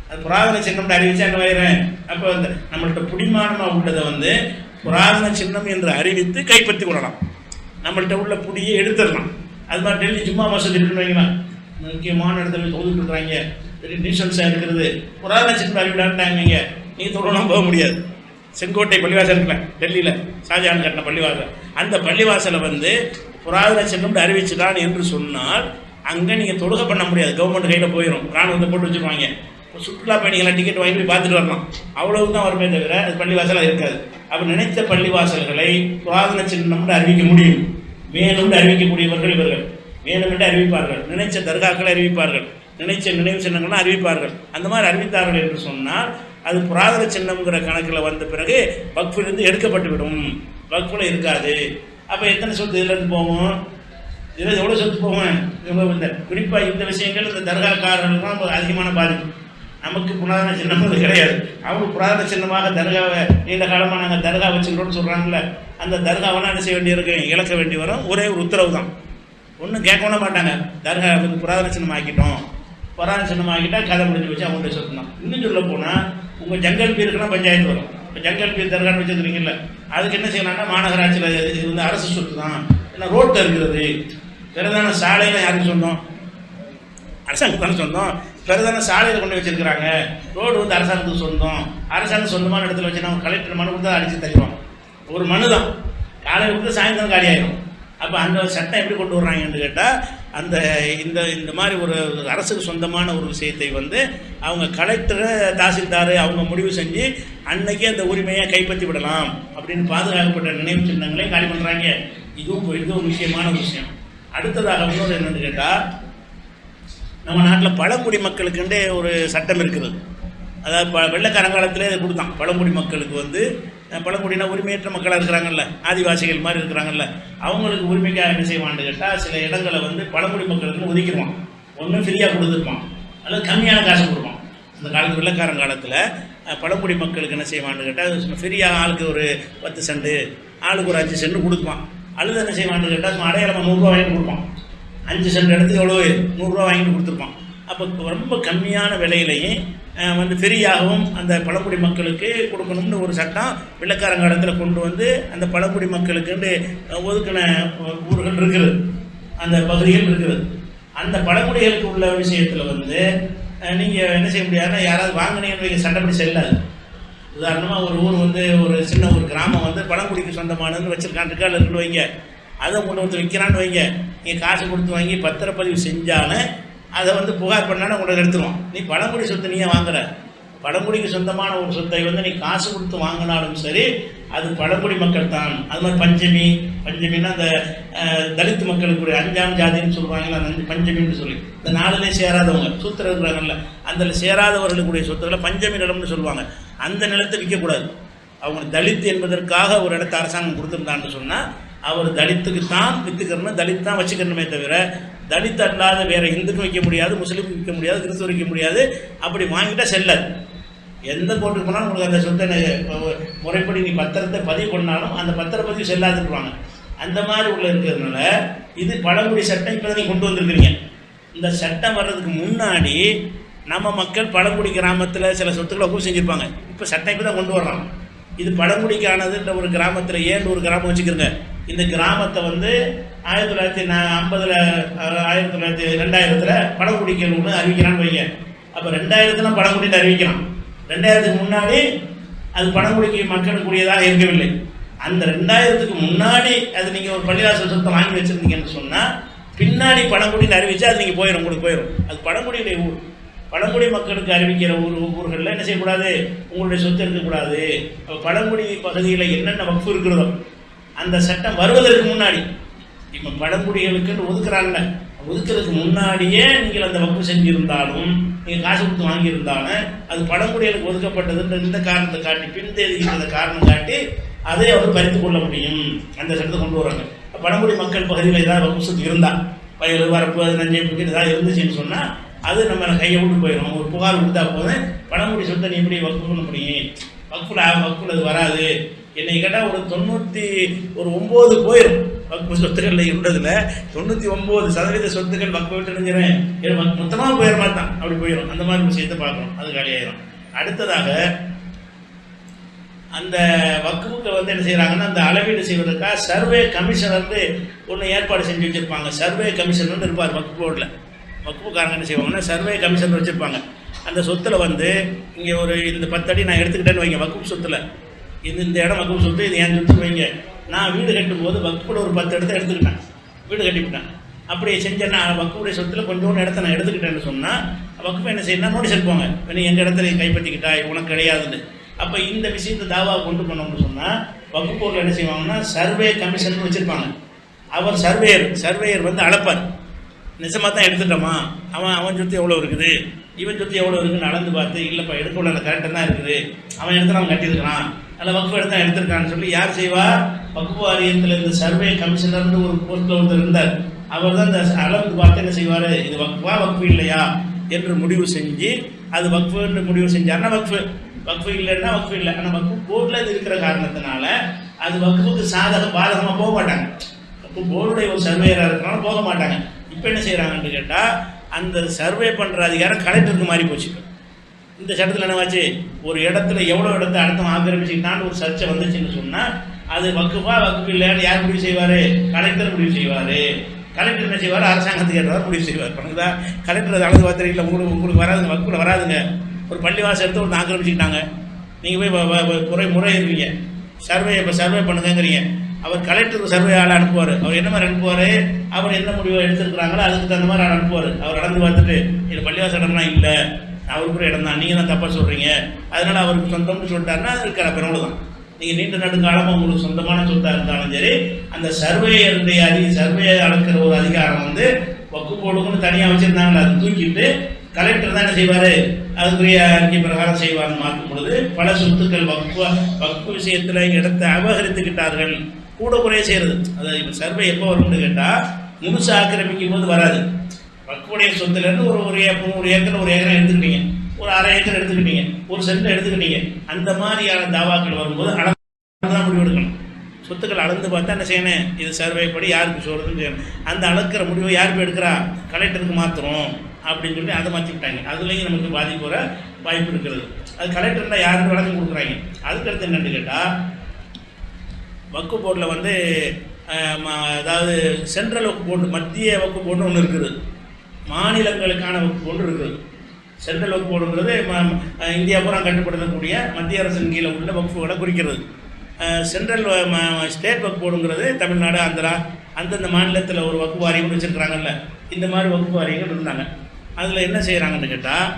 அது புராதன சின்னம்னு அறிவிச்சான்னு வைகிறேன். அப்போ அந்த நம்மள்கிட்ட புடிமானமாக உள்ளதை வந்து புராதன சின்னம் என்று அறிவித்து கைப்பற்றி கொள்ளலாம். நம்மள்கிட்ட உள்ள புடியை எடுத்துடலாம். அது மாதிரி டெல்லி ஜும்மா மசூதி இருக்குன்னு வைங்களேன், முக்கியமான இடத்துல தொழுதுட்டு இருக்கிறாங்க, பெரிய நியூசன்ஸாக இருக்கிறது, புராதன சின்னம் அறிவிடான்ட்டாங்க. நீங்கள் தொழலாம் போக முடியாது. செங்கோட்டை பள்ளிவாசல் இருக்குல்ல டெல்லியில், ஷாஜஹான் கட்டின பள்ளிவாசல், அந்த பள்ளிவாசலை வந்து புராதன சின்னம் அறிவிச்சுதான் என்று சொன்னால் அங்கே நீங்கள் தொழுகை பண்ண முடியாது. கவர்மெண்ட் கையில் போயிடும், ராணுவத்தை போட்டு வச்சுருவாங்க. சுற்றுலா பயணிகளை டிக்கெட் வாங்கி போய் பார்த்துட்டு வரலாம், அவ்வளவு தான் வருமே தவிர அது பள்ளிவாசலாக இருக்காது. அப்போ நினைத்த பள்ளிவாசல்களை புராதன சின்னம் அறிவிக்க முடியும். வேணும்னு அறிவிக்கக்கூடியவர்கள் இவர்கள், வேணுமென்று அறிவிப்பார்கள். நினைச்ச தர்காக்களை அறிவிப்பார்கள், நினைச்ச நினைவு சின்னங்கள்லாம் அறிவிப்பார்கள். அந்த மாதிரி அறிவித்தார்கள் என்று சொன்னால் அது புராதன சின்னம்ங்கிற கணக்கில் வந்த பிறகு வக்ஃபிலிருந்து எடுக்கப்பட்டு விடும், வக்ஃபில் இருக்காது. அப்போ எத்தனை சொத்து இதிலேருந்து போகும்? இதில் எவ்வளோ சொத்து போகும்? இந்த குறிப்பாக இந்த விஷயங்கள் இந்த தர்காக்காரர்கள் தான் அதிகமான பாதிப்பு. நமக்கு புராதன சின்னம் கிடையாது. அவங்க புராதன சின்னமாக தர்காவை நீண்ட காலமாக நாங்கள் தர்கா வச்சுக்கிறோன்னு சொல்கிறாங்கல்ல, அந்த தர்காவெல்லாம் என்ன செய்ய வேண்டியிருக்கு? இழக்க வேண்டி வரும். ஒரே ஒரு உத்தரவு தான், ஒன்றும் கேட்க மாட்டாங்க. தர்கா வந்து புராதன சின்னம் ஆக்கிட்டோம், புராதன சின்னம் ஆக்கிட்டால் கதை முடிஞ்சு வச்சு அவங்கள்ட்ட சொல்லணும். இன்னும் சொல்ல போனால் உங்கள் ஜங்கல் பீருக்குன்னா பஞ்சாயத்து வரும். இப்போ ஜங்கல் பீர் தர்கான்னு வச்சுருக்கீங்கல்ல, அதுக்கு என்ன செய்யலாம்னா மாநகராட்சியில் இது வந்து அரசு சொத்து தான், ஏன்னா ரோட்டில் இருக்கிறது. பிரதான சாலையில் யாருக்கு சொந்தம்? அரசாங்கத்துக்கு தானே சொந்தம். பிரதான சாலையில் கொண்டு வச்சிருக்கிறாங்க, ரோடு வந்து அரசாங்கத்துக்கு சொந்தம். அரசாங்கம் சொந்தமான இடத்துல வச்சு நம்ம கலெக்டர் மனு கொடுத்தா அடித்து தருவோம். ஒரு மனு தான், காலையில் கொடுத்து சாயந்தரம் காலி ஆகிடும். அப்போ அந்த சட்டம் எப்படி கொண்டு வர்றாங்கன்னு கேட்டால் அந்த இந்த மாதிரி ஒரு அரசுக்கு சொந்தமான ஒரு விஷயத்தை வந்து அவங்க கலெக்டரை தாசில்தார் அவங்க முடிவு செஞ்சு அன்னைக்கு அந்த உரிமையை கைப்பற்றி விடலாம் அப்படின்னு பாதுகாக்கப்பட்ட நினைவு சின்னங்களை காலி பண்ணுறாங்க. இதுவும் ஒரு முக்கியமான விஷயம். அடுத்ததாக இன்னொரு என்னென்னு கேட்டால், நம்ம நாட்டில் பழங்குடி மக்களுக்குண்டே ஒரு சட்டம் இருக்குது. அதாவது வெள்ளைக்காரங்காலத்திலே அதை கொடுத்தான். பழங்குடி மக்களுக்கு வந்து பழங்குடினா உரிமையற்ற மக்களாக இருக்கிறாங்கல்ல, ஆதிவாசிகள் மாதிரி இருக்கிறாங்கல்ல, அவங்களுக்கு உரிமைக்காக என்ன செய்வான்னு கேட்டால் சில இடங்களை வந்து பழங்குடி மக்களுக்கு ஒதுக்கிடுவான். ஒன்றும் ஃப்ரீயாக கொடுத்துருப்பான் அல்லது கம்மியான காசு கொடுப்பான். அந்த காலத்து வெள்ளைக்காரங்காலத்தில் பழங்குடி மக்களுக்கு என்ன செய்வான்னு கேட்டால் ஃப்ரீயாக ஆளுக்கு ஒரு 10 சென்ட், ஆளுக்கு ஒரு 5 சென்ட் கொடுப்பான். அல்லது என்ன செய்வான்னு கேட்டால் அடையாளமாக 100 ரூபா வாங்கி கொடுப்பான். 5 சென்ட் இடத்துக்கு எவ்வளோ 100 ரூபா வாங்கிட்டு கொடுத்துருப்பான். அப்போ ரொம்ப கம்மியான விலையிலையும் வந்து ஃப்ரீயாகவும் அந்த பழங்குடி மக்களுக்கு கொடுக்கணும்னு ஒரு சட்டம் வெள்ளைக்காரங்காலத்தில் கொண்டு வந்து அந்த பழங்குடி மக்களுக்குன்னு ஒதுக்கின ஊர்கள் இருக்குது, அந்த பகுதிகள் இருக்குது. அந்த பழங்குடிகளுக்கு உள்ள விஷயத்தில் வந்து நீங்கள் என்ன செய்ய முடியாதுன்னா, யாராவது வாங்கினீங்கன்னு சட்டப்படி செல்லாது. உதாரணமாக ஒரு ஊர் வந்து ஒரு சின்ன ஒரு கிராமம் வந்து பழங்குடிக்கு சொந்தமானதுன்னு வச்சுருக்கான், இருக்கால் இருக்குன்னு வைங்க. அதை கொண்டு வந்து விற்கிறான்னு வைங்க, நீங்கள் காசு கொடுத்து வாங்கி பத்திரப்பதிவு செஞ்சாலும் அதை வந்து புகார் பண்ணாலும் உங்களை எடுத்துருவோம். நீ பழங்குடி சொத்து நீயே வாங்குற, பழங்குடிக்கு சொந்தமான ஒரு சொத்தை வந்து நீ காசு கொடுத்து வாங்கினாலும் சரி அது பழங்குடி மக்கள் தான். அது மாதிரி பஞ்சமின்னா அந்த தலித் மக்களுக்கு அஞ்சாம் ஜாதின்னு சொல்லுவாங்கல்ல, அந்த பஞ்சமின்னு சொல்லி இந்த நாளிலே சேராதவங்க சூத்திர இருக்கிறாங்கல்ல, அந்த சேராதவர்களுக்குடைய சொத்துக்களை பஞ்சமி நிலம்னு சொல்லுவாங்க. அந்த நிலத்தை விற்கக்கூடாது. அவங்க தலித் என்பதற்காக ஒரு இடத்த அரசாங்கம் கொடுத்துருந்தான்னு சொன்னால் அவர் தலித்துக்கு தான் விற்றுக்கணும், தலித் தான் வச்சுக்கணுமே தவிர தலித் அல்லாத வேறு இந்துக்கும் வைக்க முடியாது, முஸ்லீமுக்கு விற்க முடியாது, கிறிஸ்துவ வைக்க முடியாது. அப்படி வாங்கிட்டால் செல்லாது. எந்த கோர்ட்டுக்கு போனாலும் உங்களுக்கு அந்த சொத்தை முறைப்படி நீ பத்திரத்தை பதிவு பண்ணாலும் அந்த பத்திரப்பதிவு செல்லாதுருவாங்க. அந்த மாதிரி உள்ள இருக்கிறதுனால இது பழங்குடி சட்டம் இப்போ தான் நீங்கள் கொண்டு வந்திருக்கிறீங்க. இந்த சட்டம் வர்றதுக்கு முன்னாடி நம்ம மக்கள் பழங்குடி கிராமத்தில் சில சொத்துக்களை ஒப்பு செஞ்சுருப்பாங்க. இப்போ சட்டம் இப்போ தான் கொண்டு வர்றாங்க. இது பழங்குடிக்கானதுன்ற ஒரு கிராமத்தில் ஏன்னு ஒரு கிராமம் வச்சுக்கிறோங்க. இந்த கிராமத்தை வந்து 1950 2000 பழங்குடிகள் ஒன்று அறிவிக்கிறான்னு வைங்க. அப்போ 2000 பழங்குடின்னு அறிவிக்கிறான். 2000க்கு முன்னாடி அது பழங்குடிக்கு மக்களுக்குரியதாக இருக்கவில்லை. அந்த 2000க்கு முன்னாடி அது நீங்கள் ஒரு பள்ளிவாசல் சொத்தை வாங்கி வச்சுருந்தீங்கன்னு சொன்னால் பின்னாடி பழங்குடின்னு அறிவிச்சா அது நீங்கள் போயிடும், உங்களுக்கு போயிடும். அது பழங்குடியுடைய ஊர். பழங்குடி மக்களுக்கு அறிவிக்கிற ஊர்களில் என்ன செய்யக்கூடாது, உங்களுடைய சொத்து இருக்கக்கூடாது. பழங்குடி பகுதியில் என்னென்ன வக்ஃபு இருக்கிறதோ அந்த சட்டம் வருவதற்கு முன்னாடி, இப்போ பழங்குடிகளுக்குன்னு ஒதுக்குறாங்கல்ல, ஒதுக்கிறதுக்கு முன்னாடியே நீங்கள் அந்த வக்ஃபு செஞ்சுருந்தாலும் நீங்கள் காசு கொடுத்து வாங்கியிருந்தாலும் அது பழங்குடிகளுக்கு ஒதுக்கப்பட்டதுன்ற இந்த காரணத்தை காட்டி பின்தேதிக்கிற காரணம் காட்டி அதை அவர் பறித்து கொள்ள முடியும். அந்த சட்டத்தை கொண்டு வராங்க. பழங்குடி மக்கள் பகுதியில் ஏதாவது வக்ஃபு சொத்து இருந்தால் வயல் வரப்பு அது நஞ்சை ஏதாவது இருந்துச்சுன்னு சொன்னால் அது நம்ம கையை விட்டு போயிடும். ஒரு புகார் கொடுத்தா போதும் பழங்குடி சொத்தை நீ எப்படி வக்ஃபு பண்ண முடியும், வக்ஃபுல அது வராது. என்னை கேட்டால் ஒரு 99 போயிடும் வக்ஃபு சொத்துக்களில் இருந்ததில் 99% சொத்துக்கள் வக்ஃபு விட்டு நினைக்கிறேன் மொத்தமாக போயிட மாட்டான், அப்படி போயிடும். அந்த மாதிரி விஷயத்தை பார்க்கணும், அது காலியாயிரும். அடுத்ததாக அந்த வக்ஃபுக்கு வந்து என்ன செய்கிறாங்கன்னா அந்த அளவீடு செய்வதற்காக சர்வே கமிஷனர் ஒன்று ஏற்பாடு செஞ்சு வச்சுருப்பாங்க. சர்வே கமிஷனர் இருப்பார் வக்ஃபு போர்டில். வக்ஃபுக்காரங்க என்ன செய்வாங்கன்னா சர்வே கமிஷன் வச்சுருப்பாங்க. அந்த சொத்தில் வந்து இங்கே ஒரு இந்த 10 அடி நான் எடுத்துக்கிட்டேன்னு வைங்க, வக்ஃபு சொத்தில் இந்த இடம் வக்ஃபு சொத்து, இது என் சொத்து வைங்க. நான் வீடு கட்டும்போது வக்ஃபில் ஒரு 10 இடத்த எடுத்துக்கிட்டேன், வீடு கட்டிவிட்டேன். அப்படி செஞ்சேன்னா வக்ஃபுடைய சொத்தில் கொஞ்சோண்டு இடத்த நான் எடுத்துக்கிட்டேன்னு சொன்னால் வக்ஃபு என்ன செய்யணும், நோட்டீஸ் எடுப்பாங்க, நீ எங்கள் இடத்துல கைப்பற்றிக்கிட்டா உனக்கு கிடையாதுன்னு. அப்போ இந்த விஷயத்தை தாவா கொண்டு பண்ணோம்னு சொன்னால் வக்ஃபு போர்டில் என்ன செய்வாங்கன்னா சர்வே கமிஷன் வச்சுருப்பாங்க. அவர் சர்வேயர் வந்து அளப்பார், நிஜமாக தான் எடுத்துட்டோமா, அவன் சொத்து எவ்வளோ இருக்குது, இவன் சொத்து எவ்வளோ இருக்குன்னு அளந்து பார்த்து இல்லைப்பா எடுக்கல அந்த கரெக்டாக தான் இருக்குது, அவன் இடத்துல அவன் கட்டியிருக்கிறான், அதில் வக்ஃபு எடுத்தான் எடுத்திருக்கான்னு சொல்லி யார் செய்வா, வக்ஃபு வாரியத்தில் இந்த சர்வே கமிஷனர்னு ஒரு போஸ்ட்டில் ஒருத்தர் இருந்தார். அவர் தான் இந்த அளந்து பார்த்து என்ன செய்வார், இது வக்ஃபா வக்ஃபு இல்லையா என்று முடிவு செஞ்சு அது வக்ஃபுன்னு முடிவு செஞ்சார்னா வக்ஃபு இல்லைன்னா வக்ஃபு இல்லை. ஆனால் வக்ஃபு போர்டில் இது இருக்கிற காரணத்தினால அது வக்ஃபுக்கு பாதகமாக போக மாட்டாங்க. வக்ஃபு போர்டுடைய ஒரு சர்வேயராக இருக்கிறனால போக மாட்டாங்க. இப்போ என்ன செய்கிறாங்கன்னு கேட்டால் அந்த சர்வே பண்ணுற அதிகாரம் கலெக்டருக்கு மாறி போச்சு. இந்த சட்டத்தில் என்னவாச்சு, ஒரு இடத்துல எவ்வளோ இடத்த அடுத்த ஆக்கிரமிச்சுக்கிட்டான்னு ஒரு சர்ச்சை வந்துச்சுன்னு சொன்னால் அது வக்ஃபா வக்ஃபு இல்லைன்னு யார் முடிவு செய்வார், கலெக்டர் முடிவு செய்வார். கலெக்டர் என்ன செய்வார், அரசாங்கத்துக்கு ஏற்றவாறு முடிவு செய்வார். பண்ணுறதா கலெக்டர் அதை அளந்து பார்த்து இல்லை உங்களுக்கு வராதுங்க, வக்ஃபில் வராதுங்க. ஒரு பள்ளிவாசல் எடுத்து ஒன்று ஆக்கிரமிச்சுக்கிட்டாங்க, நீங்கள் போய் முறையிடுவீங்க, சர்வே பண்ணுங்கிறீங்க. அவர் கலெக்டருக்கு சர்வே ஆள் அனுப்புவார். அவர் என்ன மாதிரி அனுப்புவார், அவர் என்ன முடிவை எடுத்துருக்குறாங்களோ அதுக்கு தகுந்த மாதிரி ஆள் அனுப்புவார். அவர் நடந்து பார்த்துட்டு இது பள்ளிவாசல் இடம்னா இல்லை, அவருக்கு இடம் தான், நீங்கள் தான் தப்பாக சொல்கிறீங்க, அதனால் அவருக்கு சொந்தம்னு சொல்லிட்டாருன்னா அது இருக்கிற பிறகு தான். நீங்கள் நீண்ட நெடுங்காலமாக உங்களுக்கு சொந்தமான சொத்தாக இருந்தாலும் சரி அந்த சர்வேயருடைய சர்வே அளக்கிற ஒரு அதிகாரம் வந்து வக்ஃபு போர்டுக்குன்னு தனியாக வச்சுருந்தாங்களே அதை தூக்கிட்டு கலெக்டர் தான் என்ன செய்வார், அதுக்குரிய அறிக்கை பிரகாரம் செய்வார்னு மாற்றும் பொழுது பல சொத்துக்கள் வக்ஃபு விஷயத்தில் இடத்தை அபகரித்துக்கிட்டார்கள். கூட குறைய செய்கிறது. அதாவது இப்போ சர்வே எப்போ வரும்னு கேட்டால் முழுசு ஆக்கிரமிக்கும் போது வராது. வக்ஃபுடைய சொத்துலேருந்து ஒரு ஏக்கர் எடுத்துக்கிட்டீங்க, ஒரு அரை ஏக்கர் எடுத்துக்கிட்டீங்க, ஒரு சென்ட் எடுத்துக்கிட்டீங்க, அந்த மாதிரியான தாவாக்கள் வரும்போது அளந்து தான் முடிவு எடுக்கணும். சொத்துக்கள் அளந்து பார்த்தா என்ன செய்யணும், இது சர்வே படி யாருக்கு சொல்கிறதுன்னு செய்யணும். அந்த அளக்கிற முடிவை யார் போய் எடுக்கிறா, கலெக்டருக்கு மாற்றுறோம் அப்படின்னு சொல்லி அதை மாற்றிக்கிட்டாங்க. அதுலேயும் நமக்கு பாதிப்பு வர வாய்ப்பு இருக்கிறது. அது கலெக்டர்னால் யாருக்கு விளக்கம் கொடுக்குறாங்க. அதுக்கடுத்து என்னென்னு கேட்டால் வக்ஃபு போர்டில் வந்து அதாவது சென்ட்ரல் வக்ஃபு போர்டு, மத்திய வக்ஃபு போர்டுன்னு ஒன்று இருக்குது, மாநிலங்களுக்கான வக்ஃபு போர்டு இருக்குது. சென்ட்ரல் வக்ஃபு போர்டுங்கிறது இந்தியா பூரா கட்டுப்படுத்தக்கூடிய மத்திய அரசின் கீழே உள்ள வக்ஃபுகளை குறிக்கிறது. சென்ட்ரல் ஸ்டேட் வக்ஃப் போர்டுங்கிறது தமிழ்நாடு, ஆந்திரா அந்தந்த மாநிலத்தில் ஒரு வக்ஃப் வாரியம் வச்சுருக்கிறாங்கல்ல. இந்த மாதிரி வக்ஃப் வாரியங்கள் இருந்தாங்க. அதில் என்ன செய்கிறாங்கன்னு கேட்டால்,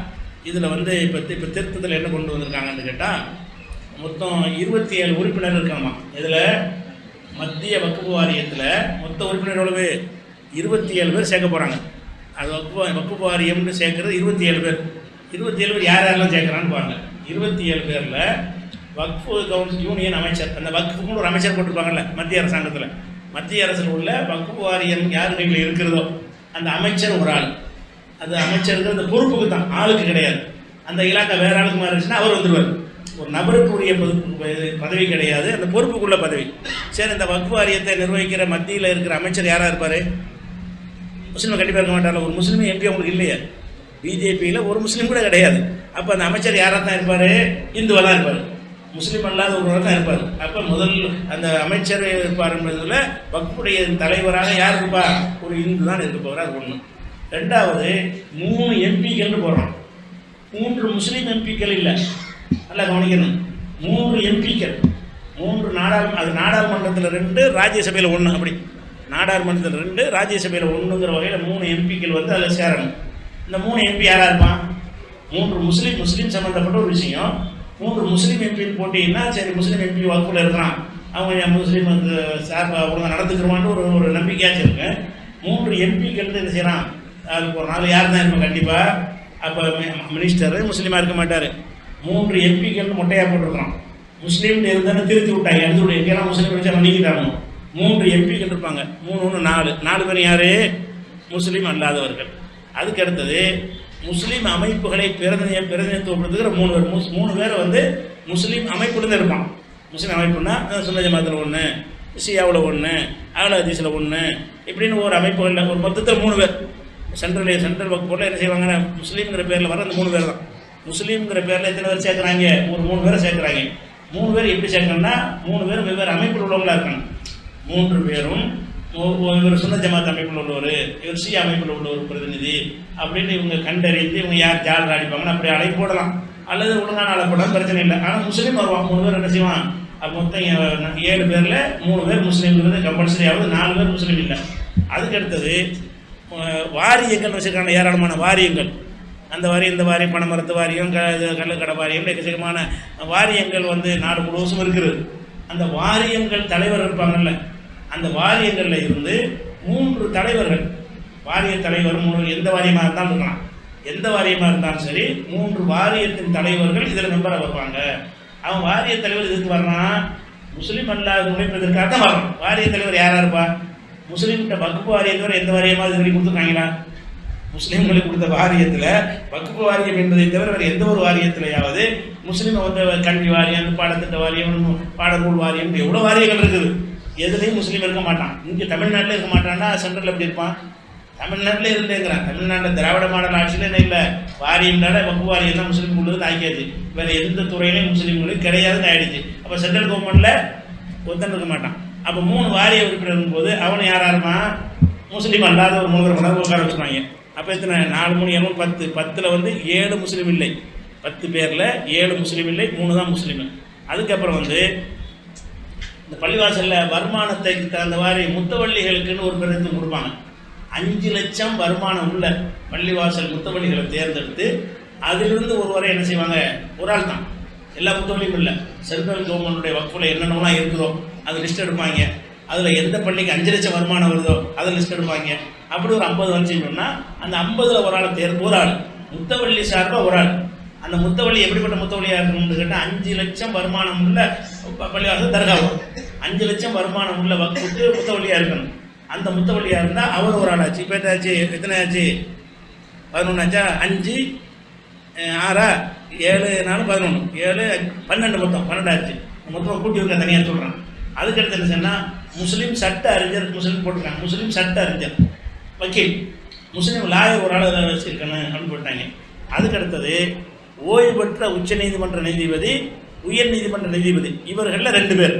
இதில் வந்து இப்போ திருத்தத்தில் என்ன கொண்டு வந்திருக்காங்கன்னு கேட்டால், மொத்தம் 27 உறுப்பினர் இருக்கணுமா. இதில் மத்திய வக்ஃப் வாரியத்தில் மொத்த உறுப்பினர் எவ்வளவு? 27 பேர் சேர்க்க போகிறாங்க. அது வக்ஃப் வாரியம்னு சேர்க்குறது 27 பேர். 27 பேர் யார் யாரெல்லாம் சேர்க்குறான்னு பாருங்க. 27 பேரில் வக்ஃப் கவுன்சில் யூனியன் அமைச்சர், அந்த வக்ஃபுன்னு ஒரு அமைச்சர் போட்டிருப்பாங்கல்ல மத்திய அரசாங்கத்தில். மத்திய அரசில் உள்ள வக்ஃப் வாரியம் யார் கையில் இருக்கிறதோ அந்த அமைச்சர் ஒரு ஆள். அது அமைச்சருக்கு அந்த பொறுப்புக்கு தான், ஆளுக்கு கிடையாது. அந்த இலாக்கா வேற ஆளுக்கு மாறிடுச்சுன்னா அவர் வந்துடுவார். ஒரு நபருக்கு உரிய பதவி கிடையாது, அந்த பொறுப்புக்குள்ள பதவி. சரி, இந்த வக்ஃப் வாரியத்தை நிர்வகிக்கிற மத்தியில் இருக்கிற அமைச்சர் யாராக இருப்பார்? முஸ்லீம் கண்டிப்பாக இருக்க மாட்டாங்க. ஒரு முஸ்லீம் எம்பி அவங்களுக்கு இல்லையா? பிஜேபியில் ஒரு முஸ்லீம் கூட கிடையாது. அப்போ அந்த அமைச்சர் யாராக தான் இருப்பார்? இந்துவாக தான் இருப்பார், முஸ்லீம் அல்லாத ஒருவராக தான் இருப்பார். அப்போ முதல் அந்த அமைச்சர் இருப்பார் என்பதில் வக்ஃபுடைய தலைவராக யார் இருப்பா? ஒரு இந்து தான் இருக்க போகிறார். அது ஒன்று. ரெண்டாவது, 3 எம்பிக்கள்னு போடுறோம். 3 முஸ்லீம் எம்பிக்கள் இல்லை, நல்லா கவனிக்கணும். 3 எம்பிக்கள், 3 அது நாடாளுமன்றத்தில் 2, ராஜ்யசபையில் 1. அப்படி நாடாளுமன்றத்தில் 2, ராஜ்யசபையில் 1ங்கிற வகையில் 3 எம்பிக்கள் வந்து அதில் சேரணும். இந்த 3 எம்பி யாராக இருப்பான்? 3 முஸ்லீம் சம்மந்தப்பட்ட ஒரு விஷயம். 3 முஸ்லீம் எம்பின்னு போட்டிங்கன்னா, சரி முஸ்லீம் எம்பி வகுப்பில் இருக்கிறான், அவங்க முஸ்லீம் வந்து சார்பாக ஒழுங்காக நடந்துக்கிறவான்னு ஒரு நம்பிக்கையாச்சும் இருக்கு. 3 எம்பிக்கள் என்ன செய்கிறான்? அதுக்கு ஒரு நாள் யார் தான் இருப்பான் கண்டிப்பாக. அப்போ மினிஸ்டர் முஸ்லீமாக இருக்க மாட்டார். 3 எம்பிக்கள் மொட்டையாக போட்டிருக்கிறான். முஸ்லீம் இருந்தாலும் திருத்தி விட்டாங்க, எடுத்து விட்டு எங்கேலாம் முஸ்லீம் வச்சா நீக்கிட்டாங்க. 3 எம்பிக்கள் இருப்பாங்க. 3 1 4 4 பேர் யார்? முஸ்லீம் அல்லாதவர்கள். அதுக்கு அடுத்தது முஸ்லீம் அமைப்புகளை பிரதிநிதித்துவப்படுத்துகிற 3 பேர். 3 பேர் வந்து முஸ்லீம் அமைப்புலேருந்து இருப்பான். முஸ்லீம் அமைப்புன்னா சுன்ன ஜமாத்தில் 1, ஷியாவில் 1, அஹ்லு ஹதீஸில் 1, இப்படின்னு ஒரு அமைப்புகளில் ஒரு மொத்தத்தில் 3 பேர். சென்ட்ரல் வக்ஃப் போர்டில் என்ன செய்வாங்க? முஸ்லீம்ங்கிற பேரில் வர அந்த 3 பேர் தான். முஸ்லீம்ங்கிற பேரில் எத்தனை பேர் சேர்க்குறாங்க? ஒரு 3 பேரை சேர்க்குறாங்க. 3 பேர் எப்படி சேர்க்கணும்னா, 3 பேரும் வெவ்வேறு அமைப்பில் உள்ளவங்களாக இருக்கணும். 3 பேரும் இவர் சுன்ன ஜமாத் அமைப்பில் உள்ளவர், இவர் ஷியா அமைப்பில் உள்ள ஒரு பிரதிநிதி அப்படின்னு இவங்க கண்டறிந்து இவங்க யார் ஜாலர் அடிப்பாங்கன்னு அப்படி அழை போடலாம். அல்லது ஒழுங்கான அழை போடலாம், பிரச்சனை இல்லை. ஆனால் முஸ்லீம் வருவான். 3 பேர் என்ன செய்வான்? அப்போ மொத்தம் 7 பேரில் 3 பேர் முஸ்லீம்ங்கிறது கம்பல்சரி ஆகுது, 4 பேர் முஸ்லீம் இல்லை. அதுக்கு அடுத்தது வாரியங்கள் வச்சுருக்காங்க, ஏராளமான வாரியங்கள். அந்த வாரியம், இந்த வாரியம், பணமரத்து வாரியம், கள்ளுக்கடை வாரியம், எக்கச்சக்கமான வாரியங்கள் வந்து நாடு முழுவதும் இருக்குது. அந்த வாரியங்கள் தலைவர் இருப்பாங்கல்ல, அந்த வாரியங்களில் இருந்து 3 தலைவர்கள், வாரிய தலைவர் 3, எந்த வாரியமாக இருந்தாலும் இருக்கலாம், எந்த வாரியமாக இருந்தாலும் சரி, 3 வாரியத்தின் தலைவர்கள் இதில் மெம்பராக வருவாங்க. அவன் வாரிய தலைவர் இதுக்கு வரலாம், முஸ்லீம் அல்லாத நுழைப்பதற்காக தான் வரணும். வாரிய தலைவர் யாராக இருப்பா? முஸ்லீம்கிட்ட வக்ஃப் வாரியத்தவரை எந்த வாரியமாக இது வரைக்கும் கொடுத்துருக்காங்களா? முஸ்லீம்களுக்கு கொடுத்த வாரியத்தில் வக்ஃப் வாரியம் என்பதை தவிர வேறு எந்த ஒரு வாரியத்திலையாவது முஸ்லீம் வந்து கல்வி வாரியம், பாடத்திட்ட வாரியம், பாடநூல் வாரியம், எவ்வளோ வாரியங்கள் இருக்குது. எதுலேயும் முஸ்லீம் இருக்க மாட்டான். இங்கே தமிழ்நாட்டில் இருக்க மாட்டான்னா சென்ட்ரல் எப்படி இருப்பான்? தமிழ்நாட்டில் இருந்தேங்கிறான். தமிழ்நாட்டில் திராவிட மாடல் ஆட்சியில் என்ன இல்லை, வாரியம்னால வக்ஃப் வாரியம் தான் முஸ்லீம் உள்ளது ஆக்கியாச்சு. வேறு எந்த துறையிலையும் முஸ்லீம்களுக்கு கிடையாதுன்னு ஆயிடுச்சு. அப்போ சென்ட்ரல் கவர்மெண்ட்டில் ஒருத்தன் இருக்க மாட்டான். அப்போ 3 வாரிய உறுப்பினர் இருக்கும்போது அவனை யாராக இருப்பான்? முஸ்லீம் அல்லாத ஒரு 3 பேர் உட்கார வச்சுருவாங்க. அப்போ எத்தனை? 4 3 7 10. 10ல் வந்து 7 முஸ்லீம் இல்லை. 10 பேரில் 7 முஸ்லீம் இல்லை, 3 தான் முஸ்லீம். அதுக்கப்புறம் வந்து இந்த பள்ளிவாசலில் வருமானத்தை அந்த மாதிரி முத்தவள்ளிகளுக்குன்னு ஒரு பிரதிநிதி கொடுப்பாங்க. 5 லட்சம் வருமானம் உள்ள பள்ளிவாசல் முத்தவள்ளிகளை தேர்ந்தெடுத்து அதிலிருந்து ஒருவரை என்ன செய்வாங்க? ஒரு ஆள் தான், எல்லா முத்தவள்ளியும் இல்லை. சென்ட்ரல் கவர்மெண்ட்டுடைய வக்ஃபில் என்னென்னலாம் இருக்குதோ அது லிஸ்ட் எடுப்பாங்க. அதில் எந்த பள்ளிக்கு 5 லட்சம் வருமானம் வருதோ அதை லிஸ்ட் எடுப்பாங்க. அப்படி ஒரு 50 வந்துச்சுன்னா அந்த 50ல் ஒரு ஆளை தேர்ந்து, ஒரு ஆள் முத்தவள்ளி சார்பாக ஒரு ஆள். அந்த முத்தவள்ளி எப்படிப்பட்ட முத்தவள்ளியாக இருக்கணும்னு கேட்டால் 5 லட்சம் வருமானம் உள்ள பள்ளிவாசல் தர்காவும், 5 லட்சம் வருமானம் உள்ள வக்ஃபுக்கு முத்தவள்ளியாக இருக்கணும். அந்த முத்தவள்ளியாக இருந்தால் அவர் ஒரு ஆள் ஆச்சு. இப்போ என்னாச்சு? எத்தனை ஆச்சு? 11 ஆச்சா? 5 6 7 4 11 7 12 மொத்தம் 12 ஆச்சு. மொத்தம் கூட்டி வைக்க தனியாக சொல்கிறான். அதுக்கடுத்து என்ன சொன்னால் முஸ்லீம் சட்ட அறிஞர், முஸ்லீம் போட்டிருக்காங்க. முஸ்லீம் சட்ட அறிஞர், வக்கீல், முஸ்லீம் லாயர் ஒரு ஆள் வச்சுருக்கணும் அப்படின்னு போட்டாங்க. அதுக்கடுத்தது ஓய்வு பெற்ற உச்ச நீதிமன்ற நீதிபதி, உயர் நீதிமன்ற நீதிபதி, இவர்களில் 2 பேர்.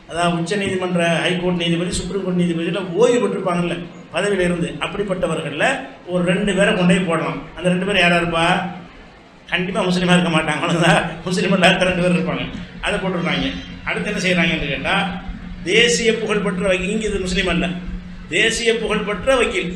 அதாவது உச்ச நீதிமன்ற ஹைகோர்ட் நீதிபதி, சுப்ரீம் கோர்ட் நீதிபதியில் ஓய்வு பெற்றிருப்பாங்கல்ல பதவியில் இருந்து, அப்படிப்பட்டவர்களில் ஒரு 2 பேரை கொண்டே போடலாம். அந்த 2 பேர் யாராக இருப்பா? கண்டிப்பாக முஸ்லீமாக இருக்க மாட்டாங்க. அவ்வளோதான் முஸ்லீம் இல்லாத 2 பேர் இருப்பாங்க. அதை போட்டிருக்காங்க. அடுத்து என்ன செய்கிறாங்கன்னு கேட்டால், தேசிய புகழ்பெற்ற வக்கீல், இங்கே இது முஸ்லீம் அல்ல, தேசிய புகழ்பெற்ற வக்கீல்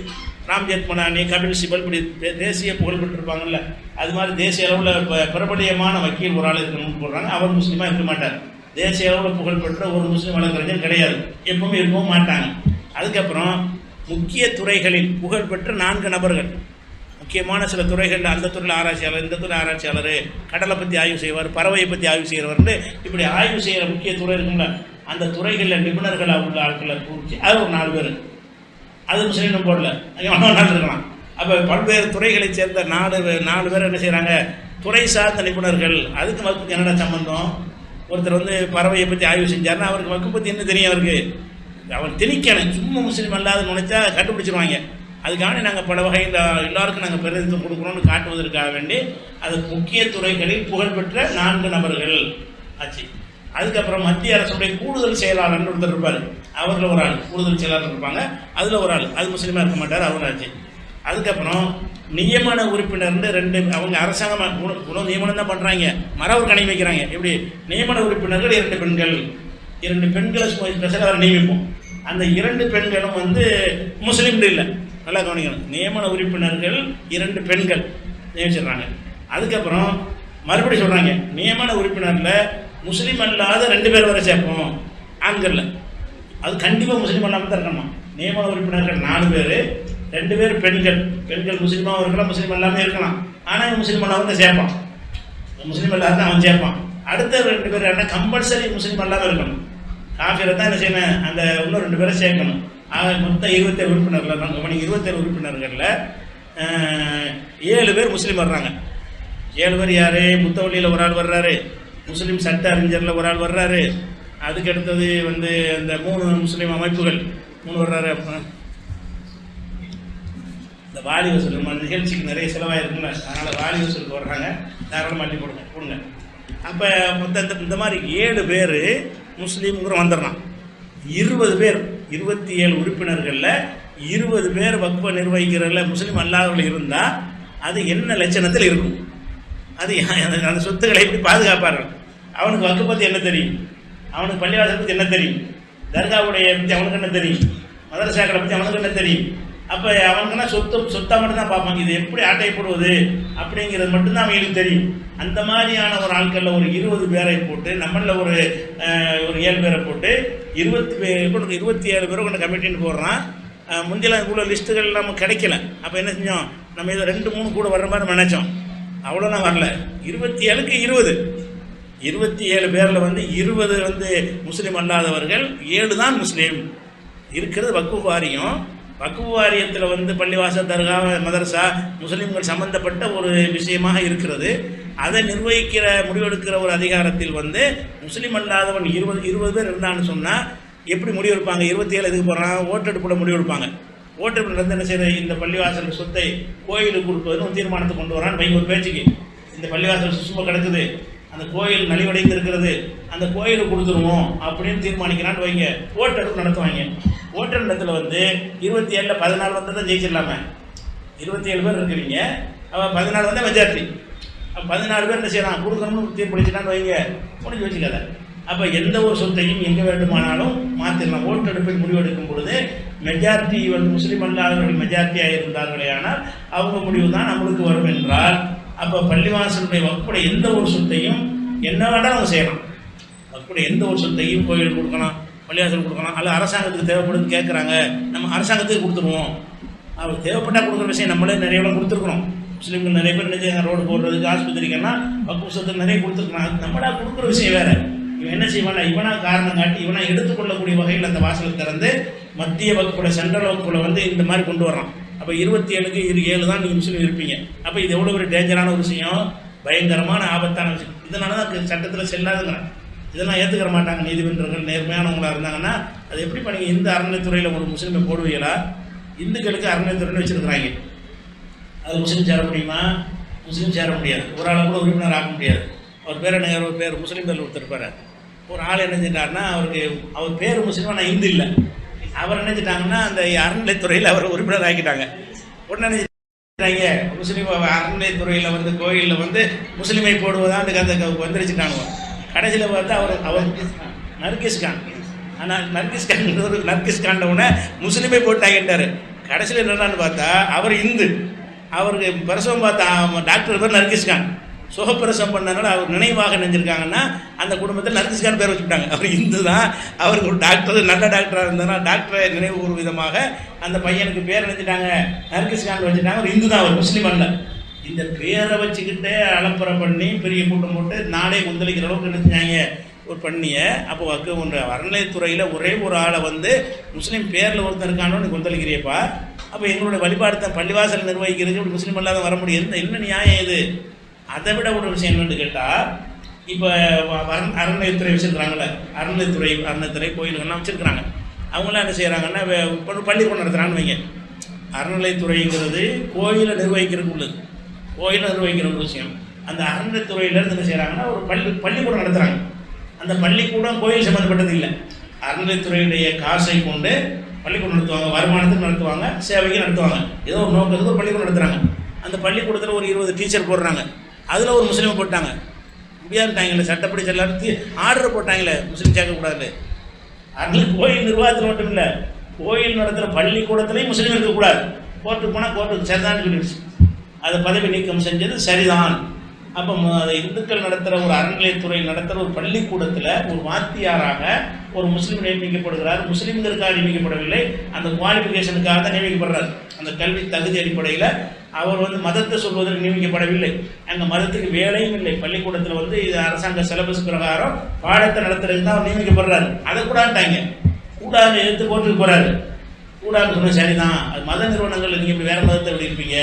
ராம் ஜெத்மலானி, கபில் சிபல், இப்படி தேசிய புகழ்பெற்றிருப்பாங்கல்ல, அது மாதிரி தேசிய அளவில் பிரபலியமான வக்கீல் ஒரு ஆள் இருக்கணும்னு போடுறாங்க. அவர் முஸ்லீமாக இருக்க மாட்டார். தேசிய அளவில் புகழ்பெற்ற ஒரு முஸ்லீம் வழக்கறிஞர் கிடையாது, எப்பவுமே இருக்கவும் மாட்டாங்க. அதுக்கப்புறம் முக்கிய துறைகளில் புகழ்பெற்ற 4 நபர்கள், முக்கியமான சில துறைகளில், அந்த துறையில் ஆராய்ச்சியாளர், இந்த துறை ஆராய்ச்சியாளர், கடலை பற்றி ஆய்வு செய்வார், பறவையை பற்றி ஆய்வு செய்கிறவர்னு இப்படி ஆய்வு செய்கிற முக்கிய துறை இருக்குங்களா, அந்த துறைகளில் நிபுணர்களாக உள்ள ஆட்களை கூறிச்சு அது ஒரு 4 பேர். அது முஸ்லீம் போடல, எவ்வளோ நாள் இருக்கலாம். அப்போ பல்வேறு துறைகளை சேர்ந்த 4 பேர் என்ன செய்கிறாங்க, துறை சார்ந்த நிபுணர்கள். அதுக்கு வகுப்புக்கு என்னடா சம்பந்தம்? ஒருத்தர் வந்து பறவையை பற்றி ஆய்வு செஞ்சார்னா அவருக்கு வகுப்பு பற்றி என்ன தெரியும்? அவருக்கு அவர் திணிக்கணும். சும்மா முஸ்லீம் அல்லாத நினைச்சா கண்டுபிடிச்சிருவாங்க. அதுக்காக நாங்கள் பல வகையில் எல்லாருக்கும் நாங்கள் பிரதிநிதித்துவம் கொடுக்கணும்னு காட்டுவதற்காக வேண்டி அது முக்கிய துறைகளில் புகழ்பெற்ற 4 நபர்கள் ஆச்சு. அதுக்கப்புறம் மத்திய அரசுடைய கூடுதல் செயலாளர்னு ஒருத்தர் இருப்பார், அவரில் ஒரு ஆள் கூடுதல் செயலாளர் இருப்பாங்க, அதில் ஒரு ஆள் அது முஸ்லீமாக இருக்க மாட்டார், அவர் ஆச்சு. அதுக்கப்புறம் நியமன உறுப்பினர்னு 2, அவங்க அரசாங்கம் நியமனம் தான் பண்ணுறாங்க, மரவர் கணி வைக்கிறாங்க. எப்படி நியமன உறுப்பினர்கள் 2 பெண்கள், 2 பெண்களை ஸ்பெஷலாக அவர் நியமிப்போம். அந்த 2 பெண்களும் வந்து முஸ்லீம்னு இல்லை, நல்லா கவனிக்கணும். நியமன உறுப்பினர்கள் 2 பெண்கள் நியமிச்சிடுறாங்க. அதுக்கப்புறம் மறுபடியும் சொல்கிறாங்க, நியமன உறுப்பினரில் முஸ்லீம் அல்லாத 2 பேர் வரை சேர்ப்போம் ஆண்களில். அது கண்டிப்பாக முஸ்லீம் அல்லாமல் தான் இருக்கணும். நியமன உறுப்பினர்கள் 4 பேர், 2 பேர் பெண்கள். பெண்கள் முஸ்லீமாகவும் இருக்கலாம், முஸ்லீம் எல்லாமே இருக்கலாம். ஆனால் முஸ்லீம் அல்லாமல் தான் சேர்ப்பான், முஸ்லீம் அல்லாத தான் அவன் சேர்ப்பான். அடுத்த 2 பேர் என்ன கம்பல்சரி முஸ்லீம் அல்லாமல் இருக்கணும். காஃபிரை தான் என்ன செய்யணும், அந்த இன்னும் 2 பேரை சேர்க்கணும். மொத்தம் 27 உறுப்பினர்கள். 27 உறுப்பினர்களில் 7 பேர் முஸ்லீம் வர்றாங்க. 7 பேர் யார்? முத்தவள்ளியில் ஒரு ஆள் வர்றாரு, முஸ்லீம் சட்ட அறிஞரில் ஒரு ஆள் வர்றாரு, அதுக்கு அடுத்தது வந்து இந்த 3 முஸ்லீம் அமைப்புகள் 3 வர்றாரு. இந்த வாலி வசூல் நிகழ்ச்சிக்கு நிறைய செலவாயிருக்குல்ல, அதனால் வாலி வசூலுக்கு வர்றாங்க, தாராளமாக அள்ளி கொடுங்க. அப்போ மொத்தம் இந்த மாதிரி 7 பேர் முஸ்லீம்ங்கிற வந்துடுறான். 20 பேர் 27 உறுப்பினர்களில் 20 பேர் வக்ஃபை நிர்வகிக்கிறதுல முஸ்லீம் அல்லாதவர்கள் இருந்தால் அது என்ன லட்சணத்தில் இருக்கும்? அது அந்த சொத்துக்களை எப்படி பாதுகாப்பார்கள்? அவனுக்கு வக்ஃப் பற்றி என்ன தெரியும்? அவனுக்கு பள்ளிவாசலை பற்றி என்ன தெரியும்? தர்காவுடைய பற்றி அவனுக்கு என்ன தெரியும்? மதரசாக்களை பற்றி அவனுக்கு என்ன தெரியும்? அப்போ அவனுக்குன்னா சொத்தாக மட்டும்தான் பார்ப்பாங்க. இது எப்படி ஆட்டை போடுவது அப்படிங்கிறது மட்டும்தான் அவங்களுக்கு தெரியும். அந்த மாதிரியான ஒரு ஆட்களில் ஒரு 20 பேரை போட்டு, நம்மளில் ஒரு 7 பேரை போட்டு 27 பேரை கொண்டு கமிட்டின்னு போடுறான். முந்தியெல்லாம் இவ்வளோ லிஸ்ட்டுகள் நமக்கு கிடைக்கல. அப்போ என்ன செஞ்சோம், நம்ம இதை 2-3 கூட வர்ற மாதிரி நினச்சோம். அவ்வளோதான் வரல. 27க்கு 27 பேரில் வந்து 20 வந்து முஸ்லீம் அல்லாதவர்கள், 7 தான் முஸ்லீம். இருக்கிறது வக்ஃப் வாரியம். வக்ஃப் வாரியத்தில் வந்து பள்ளிவாசல், தர்கா, மதரசா முஸ்லீம்கள் சம்பந்தப்பட்ட ஒரு விஷயமாக இருக்கிறது. அதை நிர்வகிக்கிற முடிவெடுக்கிற ஒரு அதிகாரத்தில் வந்து முஸ்லீம் அல்லாதவன் 20 பேர் இருந்தான்னு சொன்னால் எப்படி முடிவெடுப்பாங்க? 27 எதுக்கு போகிறான்? ஓட்டெடுப்புல முடிவெடுப்பாங்க. ஓட்டெடுப்பு நடந்து என்ன செய்யறது, இந்த பள்ளிவாசல் சொத்தை கோயிலுக்கு கொடுப்பதுன்னு ஒரு தீர்மானத்தை கொண்டு வரான்னு வைங்க. ஒரு பேச்சுக்கு இந்த பள்ளிவாசல் சும்மா கிடக்குது, அந்த கோயில் நலிவடைந்து இருக்கிறது, அந்த கோயிலுக்கு கொடுத்துருவோம் அப்படின்னு தீர்மானிக்கிறான்னு வைங்க. ஓட்டெடுப்பு நடத்துவாங்க. ஓட்டெடுப்பில் வந்து 27ல் 14 வந்து தான் ஜெயிச்சிடலாமே. 27 பேர் இருக்கிறீங்க, அவன் 14 வந்தால் மெஜாரிட்டி. 14 பேர் என்ன செய்யலாம், கொடுக்கணும்னு தீர்ப்பளிச்சுட்டான்னு வைங்க, முடிஞ்சு வச்சுக்காத. அப்போ எந்த ஒரு சொத்தையும் எங்கே வேண்டுமானாலும் மாற்றிடலாம். ஓட்டெடுப்பில் முடிவெடுக்கும் பொழுது மெஜாரிட்டி வந்து முஸ்லீம் அல்லாதவர்கள் மெஜாரிட்டியாக இருந்தார்களே, ஆனால் அவங்க முடிவு தான் நம்மளுக்கு வரும் என்றால், அப்போ பள்ளிவாசலுடைய வக்ஃபுடைய எந்த ஒரு சொத்தையும் என்ன வேண்டாம் அவங்க செய்யலாம். வக்ஃபுடைய எந்த ஒரு சொத்தையும் கோயில் கொடுக்கலாம், பள்ளிவாசல் கொடுக்கலாம், அல்ல அரசாங்கத்துக்கு தேவைப்படுதுன்னு கேட்குறாங்க, நம்ம அரசாங்கத்துக்கு கொடுத்துருவோம். அவர் தேவைப்பட்டால் கொடுக்குற விஷயம் நம்மளே நிறைய கொடுத்துருக்குறோம். முஸ்லீம்கள் நிறைய பேர் நினைச்சாங்க ரோடு போடுறதுக்கு, ஆஸ்பத்திரிக்கெல்லாம் வக்ஃப் சொத்து நிறைய கொடுத்துருக்கலாம். அது நம்மளா கொடுக்குற விஷயம் வேறு. இவன் என்ன செய்வானா, இவனா காரணம் காட்டி இவனா எடுத்துக்கொள்ளக்கூடிய வகையில் அந்த வாசலை திறந்து மத்திய வகுப்புல, சென்ட்ரல் வகுப்புல வந்து இந்த மாதிரி கொண்டு வர்றான். அப்போ 27க்கு 7 தான் நீங்கள் முஸ்லீம் இருப்பீங்க. அப்போ இது எவ்வளோ ஒரு டேஞ்சரான ஒரு விஷயம், பயங்கரமான ஆபத்தான விஷயம். இதனால தான் சட்டத்தில் செல்லாதுங்கிறேன். இதெல்லாம் ஏற்றுக்கிற மாட்டாங்க நீதிமன்றங்கள். நேர்மையானவங்களாக இருந்தாங்கன்னா அது எப்படி பண்ணி இந்த அறநிலைத்துறையில் ஒரு முஸ்லீமை போடுவீங்களா? இந்துக்களுக்கு அறநிலைத்துறைன்னு வச்சுருக்குறாங்க. அது முஸ்லீம் சேர முடியுமா? முஸ்லீம் சேர முடியாது. ஒரு ஆளை கூட உறுப்பினர் ஆக்க முடியாது. ஒரு பேர் முஸ்லீம் பேர் ஒருத்தருப்பார். ஒரு ஆள் என்ன செஞ்சாருன்னா, அவர் பேர் முஸ்லீம், ஆனால் இந்து இல்லை. அவர் நினைச்சிட்டாங்கன்னா அந்த அறநிலைத்துறையில் அவரை உறுப்பினர் ஆக்கிட்டாங்க. உடனே முஸ்லீம் அறநிலையத்துறையில் வந்து கோயிலில் வந்து முஸ்லீமை போடுவதான்னு அந்த வந்துருச்சுட்டானுவோ. கடைசியில் பார்த்தா அவர் நர்கிஸ் கான். ஆனால் நர்கிஸ் காண்டவுடனே முஸ்லீமை போட்டாங்கன்றார். கடைசியில் என்னென்னு பார்த்தா அவர் இந்து. அவருக்கு பிரசவம் பார்த்தா டாக்டர் பேர் நர்கிஸ் கான். சுகப்பிரசவம் பண்ணனால அவர் நினைவாக நினைஞ்சிருக்காங்கன்னா அந்த குடும்பத்தில் நர்கிஸ் கான் பேர் வச்சுட்டாங்க. அவர் இந்து தான். அவருக்கு ஒரு டாக்டர், நல்ல டாக்டராக இருந்ததுன்னா டாக்டரை நினைவு ஒரு விதமாக அந்த பையனுக்கு பேர் நினைச்சிட்டாங்க, நர்கிஸ் கான் வச்சுட்டாங்க. அவர் இந்து தான், அவர் முஸ்லீம் அல்ல. இந்த பேரை வச்சுக்கிட்டே அலப்பறை பண்ணி பெரிய கூட்டம் போட்டு நாடே கொந்தளிக்கிற அளவுக்கு நினைச்சாங்க ஒரு பண்ணிய. அப்போ ஒன்று அறநிலையத்துறையில் ஒரே ஒரு ஆளை வந்து முஸ்லீம் பேரில் ஒருத்தர் இருக்கானோன்னு கொந்தளிக்கிறியப்பா. அப்போ எங்களுடைய வழிபாடு பள்ளிவாசல் நிர்வகிக்கிறதுக்கு இப்படி முஸ்லீம் இல்லாத வர முடியும், என்ன நியாயம் இது? அதை விட ஒரு விஷயம் என்னென்னு கேட்டால், இப்போ அறநிலையத்துறை வச்சுருக்குறாங்களே, அறநிலையத்துறை கோயில்கள்லாம் வச்சுருக்குறாங்க. அவங்களாம் என்ன செய்கிறாங்கன்னா பள்ளிக்கூடம் நடத்துகிறான்னு வைங்க. அறநிலையத்துறைங்கிறது கோயிலை நிர்வகிக்கிறதுக்கு உள்ளது, கோயிலை நிர்வகிக்கிற ஒரு விஷயம். அந்த அறநிலையத்துறையிலேருந்து என்ன செய்கிறாங்கன்னா ஒரு பள்ளிக்கூடம் நடத்துகிறாங்க. அந்த பள்ளிக்கூடம் கோயில் சம்மந்தப்பட்டது இல்லை. அறநிலையத்துறையுடைய காசை கொண்டு பள்ளிக்கூடம் நடத்துவாங்க, வருமானத்துக்கு நடத்துவாங்க, சேவைக்கு நடத்துவாங்க. ஏதோ ஒரு நோக்கத்துக்கு ஒரு பள்ளிக்கூடம் நடத்துகிறாங்க. அந்த பள்ளிக்கூடத்தில் ஒரு 20 டீச்சர் போடுறாங்க. அதில் ஒரு முஸ்லீமை போட்டாங்க. முடியாதுட்டாங்களே, சட்டப்படி செல்லாரு ஆர்டர் போட்டாங்களே முஸ்லீம் சேர்க்கக்கூடாது. அதனால கோயில் நிர்வாகத்தில் மட்டும் இல்லை, கோயில் நடத்துகிற பள்ளிக்கூடத்துலேயும் முஸ்லீம் இருக்கக்கூடாது. கோர்ட்டுக்கு போனால் கோர்ட்டுக்கு சரிதான் சொல்லிடுச்சு. அதை பதவி நீக்கம் செஞ்சது சரிதான். அப்போ அதை இந்துக்கள் நடத்துகிற ஒரு அறநிலையத்துறை நடத்துகிற ஒரு பள்ளிக்கூடத்தில் ஒரு வாத்தியாராக ஒரு முஸ்லீம் நியமிக்கப்படுகிறார். முஸ்லீம்களுக்காக நியமிக்கப்படவில்லை, அந்த குவாலிஃபிகேஷனுக்காக தான் நியமிக்கப்படுறார். அந்த கல்வி தகுதி அடிப்படையில் அவர் வந்து மதத்தை சொல்வதற்கு நியமிக்கப்படவில்லை. அங்கே மதத்துக்கு வேலையும் இல்லை. பள்ளிக்கூடத்தில் வந்து இது அரசாங்க சிலபஸ் பிரகாரம் பாடத்தை நடத்துறதுக்கு தான் அவர் நியமிக்கப்படுறாரு. அதை கூடாட்டாங்க, கூடாது எடுத்து கோர்ட்டுக்கு போகிறாரு. கூடாதுன்னு சொன்னால் சரிதான், அது மத நிறுவனங்கள் நீங்கள் இப்படி வேறு மதத்தை எப்படி இருப்பீங்க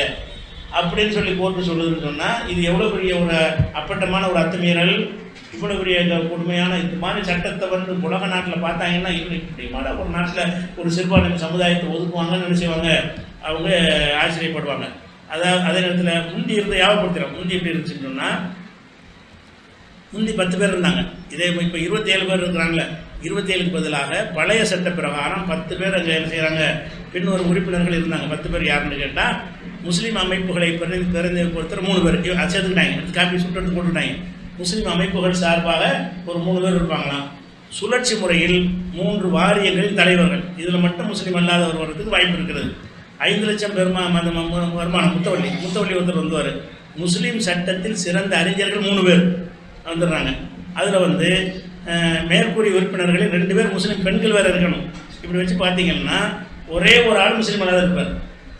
அப்படின்னு சொல்லி கோர்ட்டு சொல்லுதுன்னு சொன்னால் இது எவ்வளோ பெரிய ஒரு அப்பட்டமான ஒரு அத்துமீறல், இவ்வளோ பெரிய கொடுமையான இந்த மாதிரி சட்டத்தை வந்து உலக நாட்டில் பார்த்தாங்கன்னா இப்படி மாட ஒரு நாட்டில் ஒரு சிறுபான்மை சமுதாயத்தை ஒதுக்குவாங்கன்னு நினைச்சுவாங்க, அவங்க ஆச்சரியப்படுவாங்க. அதாவது அதே நேரத்தில் முந்தி இருந்து யாவப்படுத்துகிறோம். முந்தி எப்படி இருந்துச்சுன்னு சொன்னால், முந்தி 10 பேர் இருந்தாங்க. இதே இப்போ 27 பேர் இருக்கிறாங்களே, 27க்கு பதிலாக பழைய சட்ட பிரகாரம் 10 பேர் அங்கே என்ன செய்கிறாங்க, பின்னொரு உறுப்பினர்கள் இருந்தாங்க. 10 பேர் யாருன்னு கேட்டால் முஸ்லீம் அமைப்புகளை பிரதிநிதிப்படுத்துகிற 3 பேர் சேர்த்துக்கிட்டாங்க. காப்பி சுட்டு போட்டுட்டாங்க. முஸ்லீம் அமைப்புகள் சார்பாக ஒரு 3 பேர் இருப்பாங்களாம். சுழற்சி முறையில் 3 வாரியங்களின் தலைவர்கள். இதில் மட்டும் முஸ்லீம் அல்லாதவர் வர்றதுக்கு வாய்ப்பு இருக்கிறது. 5 லட்சம் வருமானம் முத்தவள்ளி ஒருத்தர் வந்துவார். முஸ்லீம் சட்டத்தில் சிறந்த அறிஞர்கள் 3 பேர் வந்துடுறாங்க. அதில் வந்து மேற்கூறிய உறுப்பினர்களில் 2 பேர் முஸ்லீம் பெண்கள் வேறு இருக்கணும். இப்படி வச்சு பார்த்தீங்கன்னா ஒரே ஒரு ஆள் முஸ்லீம் அல்லாத இருப்பார்.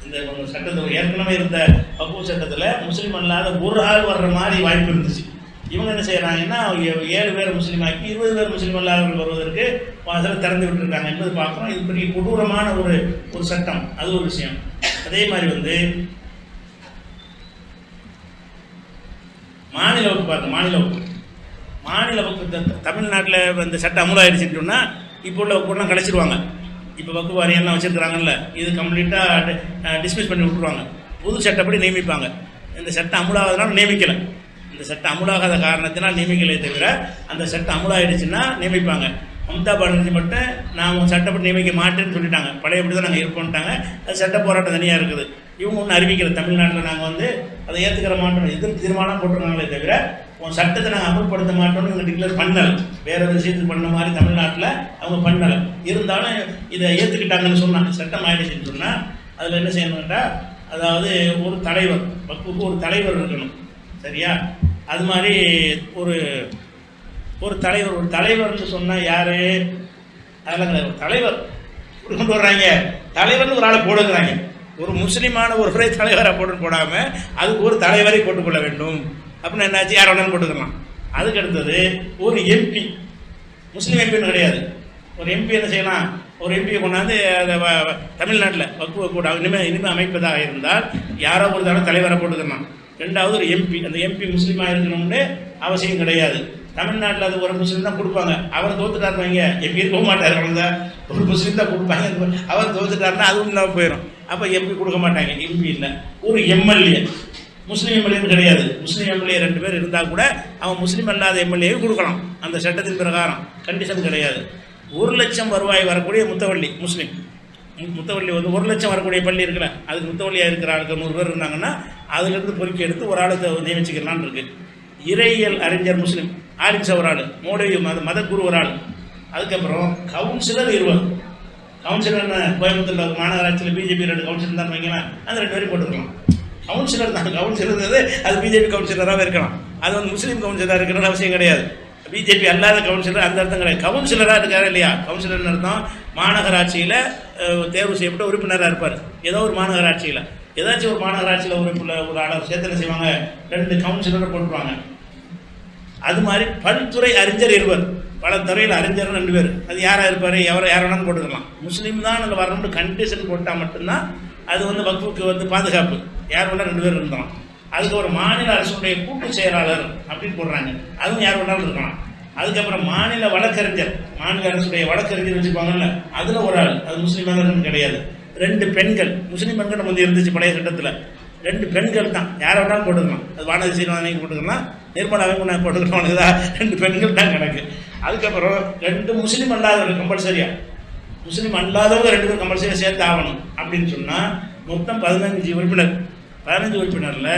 இந்த சட்டத்தில் ஏற்கனவே இருந்த வக்ஃப் சட்டத்தில் முஸ்லீம் அல்லாத ஒரு ஆள் வர்ற மாதிரி வாய்ப்பு இருந்துச்சு. இவங்க என்ன செய்கிறாங்கன்னா 7 பேர் முஸ்லீம் ஆக்கி 20 பேர் முஸ்லீம் அல்லாதவர்கள் வருவதற்கு வாசலை திறந்து விட்டுருக்காங்க என்பது பார்க்குறோம். இது பெரிய கொடூரமான ஒரு சட்டம், அது ஒரு விஷயம். அதே மாதிரி வந்து மாநில வகுப்பு பார்க்க, மாநில வகுப்பு தமிழ்நாட்டில் இந்த சட்டம் அமுலாயிடுச்சுன்னு சொன்னால் இப்போ உள்ள வகுப்புலாம் கழிச்சிடுவாங்க. இப்போ வகுப்பு வாரியெல்லாம் வச்சுருக்கிறாங்கல்ல, இது கம்ப்ளீட்டாக டிஸ்மிஸ் பண்ணி விட்டுருவாங்க. புது சட்டப்படி நியமிப்பாங்க. இந்த சட்டம் அமுலாகாதனால நியமிக்கலை. இந்த சட்டம் அமுலாகாத காரணத்தினால் நியமிக்கலை தவிர அந்த சட்டம் அமுலாயிடுச்சுன்னா நியமிப்பாங்க. மம்தா பானர்ஜி மட்டும் நான் சட்டப்படி நியமிக்க மாட்டேன்னு சொல்லிட்டாங்க. பழையபடி தான் நாங்கள் இருப்போம்ட்டாங்க. அது சட்ட போராட்டம் தனியாக இருக்குது. இவங்க ஒன்றும் அறிவிக்கலை. தமிழ்நாட்டில் நாங்கள் வந்து அதை ஏற்றுக்கிற மாட்டோம், எதிர்ப்பு தீர்மானம் போட்டுருக்காங்களே தவிர உன் சட்டத்தை நாங்கள் அமல்படுத்த மாட்டோம்னு இவங்க டிக்ளேர் பண்ணலை. வேறு விஷயத்துக்கு பண்ண மாதிரி தமிழ்நாட்டில் அவங்க பண்ணலை. இருந்தாலும் இதை ஏற்றுக்கிட்டாங்கன்னு சொன்னாங்க. சட்டம் ஆயிடுச்சுன்னு சொன்னால் அதில் என்ன செய்யணும்ட்டா, அதாவது ஒரு தலைவர், வக்ஃபுக்கு ஒரு தலைவர் இருக்கணும், சரியா? அது மாதிரி ஒரு தலைவர்னு சொன்னால் யார்? அதெல்லாம் கிடையாது. தலைவர் கொண்டு வர்றாங்க, தலைவர்னு ஒரு ஆளை போடுங்கிறாங்க. ஒரு முஸ்லீமான ஒருவரை தலைவராக போடாமல் அதுக்கு ஒரு தலைவரை போட்டுக்கொள்ள வேண்டும் அப்படின்னு என்னாச்சு, யார் வேணாலும் போட்டுக்கலாம். அதுக்கு அடுத்தது ஒரு எம்பி, முஸ்லீம் எம்பின்னு கிடையாது. ஒரு எம்பி என்ன செய்யலாம், ஒரு எம்பியை கொண்டாந்து அதை தமிழ்நாட்டில் வக்ஃபு கூட இனிமேல் அமைப்பதாக இருந்தால் யாரோ ஒரு தடவை தலைவரை போட்டுக்கலாம். 2வது ஒரு எம்பி, அந்த எம்பி முஸ்லீமாக இருக்கணும்னு அவசியம் கிடையாது. தமிழ்நாட்டில் அது ஒரு முஸ்லீம் தான் கொடுப்பாங்க. அவர் தோத்துட்டாருன்னு வைங்க, எம்பி இருக்க மாட்டார், அவங்க ஒரு முஸ்லீம் தான் கொடுப்பாங்க. அவர் தோத்துட்டாருன்னா அதுவும் இல்லாமல் போயிடும். அப்போ எம்பி கொடுக்க மாட்டாங்க. எம்பி இல்லை, ஒரு எம்எல்ஏ, முஸ்லீம் எம்எல்ஏன்னு கிடையாது. முஸ்லீம் எம்எல்ஏ 2 பேர் இருந்தால் கூட அவன் முஸ்லீம் அல்லாத எம்எல்ஏவை கொடுக்கலாம். அந்த சட்டத்தின் பிரகாரம் கண்டிஷன் கிடையாது. 1 லட்சம் வருவாய் வரக்கூடிய முத்தவள்ளி முஸ்லீம், முத்தவள்ளி வந்து 1 லட்சம் வரக்கூடிய பள்ளி இருக்குல்ல, அதுக்கு முத்தவள்ளியாக இருக்கிற ஆளுக்கு 100 பேர் இருந்தாங்கன்னா அதுலேருந்து பொறுக்கி எடுத்து ஒரு ஆளுக்கு நியமிச்சுக்கலான்னு இருக்குது. இறையியல் அறிஞர் முஸ்லீம் ஆலிம்ஸா ஒரு ஆள், மோடவி மதக்குரு ஒரு ஆள், அதுக்கப்புறம் கவுன்சிலர் 20. கவுன்சிலர் கோயம்புத்தூரில் ஒரு மாநகராட்சியில் பிஜேபி 2 கவுன்சிலர் தான் வைங்களேன், அந்த 2 பேரும் போட்டுக்கலாம். கவுன்சிலர் தான், கவுன்சிலர் அது பிஜேபி கவுன்சிலராகவே இருக்கலாம், அது வந்து முஸ்லீம் கவுன்சிலராக இருக்கணும்னு அவசியம் கிடையாது. பிஜேபி அல்லாத கவுன்சிலர் அந்த அர்த்தம் கிடையாது. கவுன்சிலராக இருக்காரு இல்லையா, கவுன்சிலர் அர்த்தம் மாநகராட்சியில் தேர்வு செய்யப்பட்ட உறுப்பினராக இருப்பார். ஏதோ ஒரு மாநகராட்சியில் ஏதாச்சும் ஒரு மாநகராட்சியில் ஒரு ஆளை சேர்த்து செய்வாங்க, 2 கவுன்சிலரை போட்டுருவாங்க. அது மாதிரி பல்துறை அறிஞர் 20, பல துறையில் அறிஞர் 2 பேர். அது யாராக இருப்பார், யார் வேணாலும் போட்டுக்கலாம். முஸ்லீம் தான் அதில் வரணும்னு கண்டிஷன் போட்டால் மட்டும்தான் அது வந்து வக்ஃபுக்கு வந்து பாதுகாப்பு. யார் வேணால் 2 பேர் இருந்தாலும். அதுக்கு ஒரு மாநில அரசுடைய கூட்டு செயலாளர் அப்படின்னு போடுறாங்க, அதுவும் யார் வேணாலும் இருக்கலாம். அதுக்கப்புறம் மாநில வழக்கறிஞர், மாநில அரசுடைய வழக்கறிஞர் வச்சுப்பாங்கல்ல, அதில் ஒரு ஆள், அது முஸ்லீம் கிடையாது. 2 பெண்கள், முஸ்லீம் பெண்கள் வந்து இருந்துச்சு பழைய சட்டத்தில், 2 பெண்கள் தான், யாரை வேணாலும் போட்டுக்கலாம். அது வானதி சீனிவாசனைக்கு போட்டுக்கலாம், நிர்மலாவை போட்டுக்கலாம், 2 பெண்கள் தான் கணக்கு. அதுக்கப்புறம் 2 முஸ்லீம் அல்லாதவர்கள் கம்பல்சரியாக, முஸ்லீம் அல்லாதவங்க 2 பேர் கம்பல்சரியாக சேர்த்து ஆகணும் அப்படின்னு சொன்னால் மொத்தம் 15 உறுப்பினர். 15 உறுப்பினரில்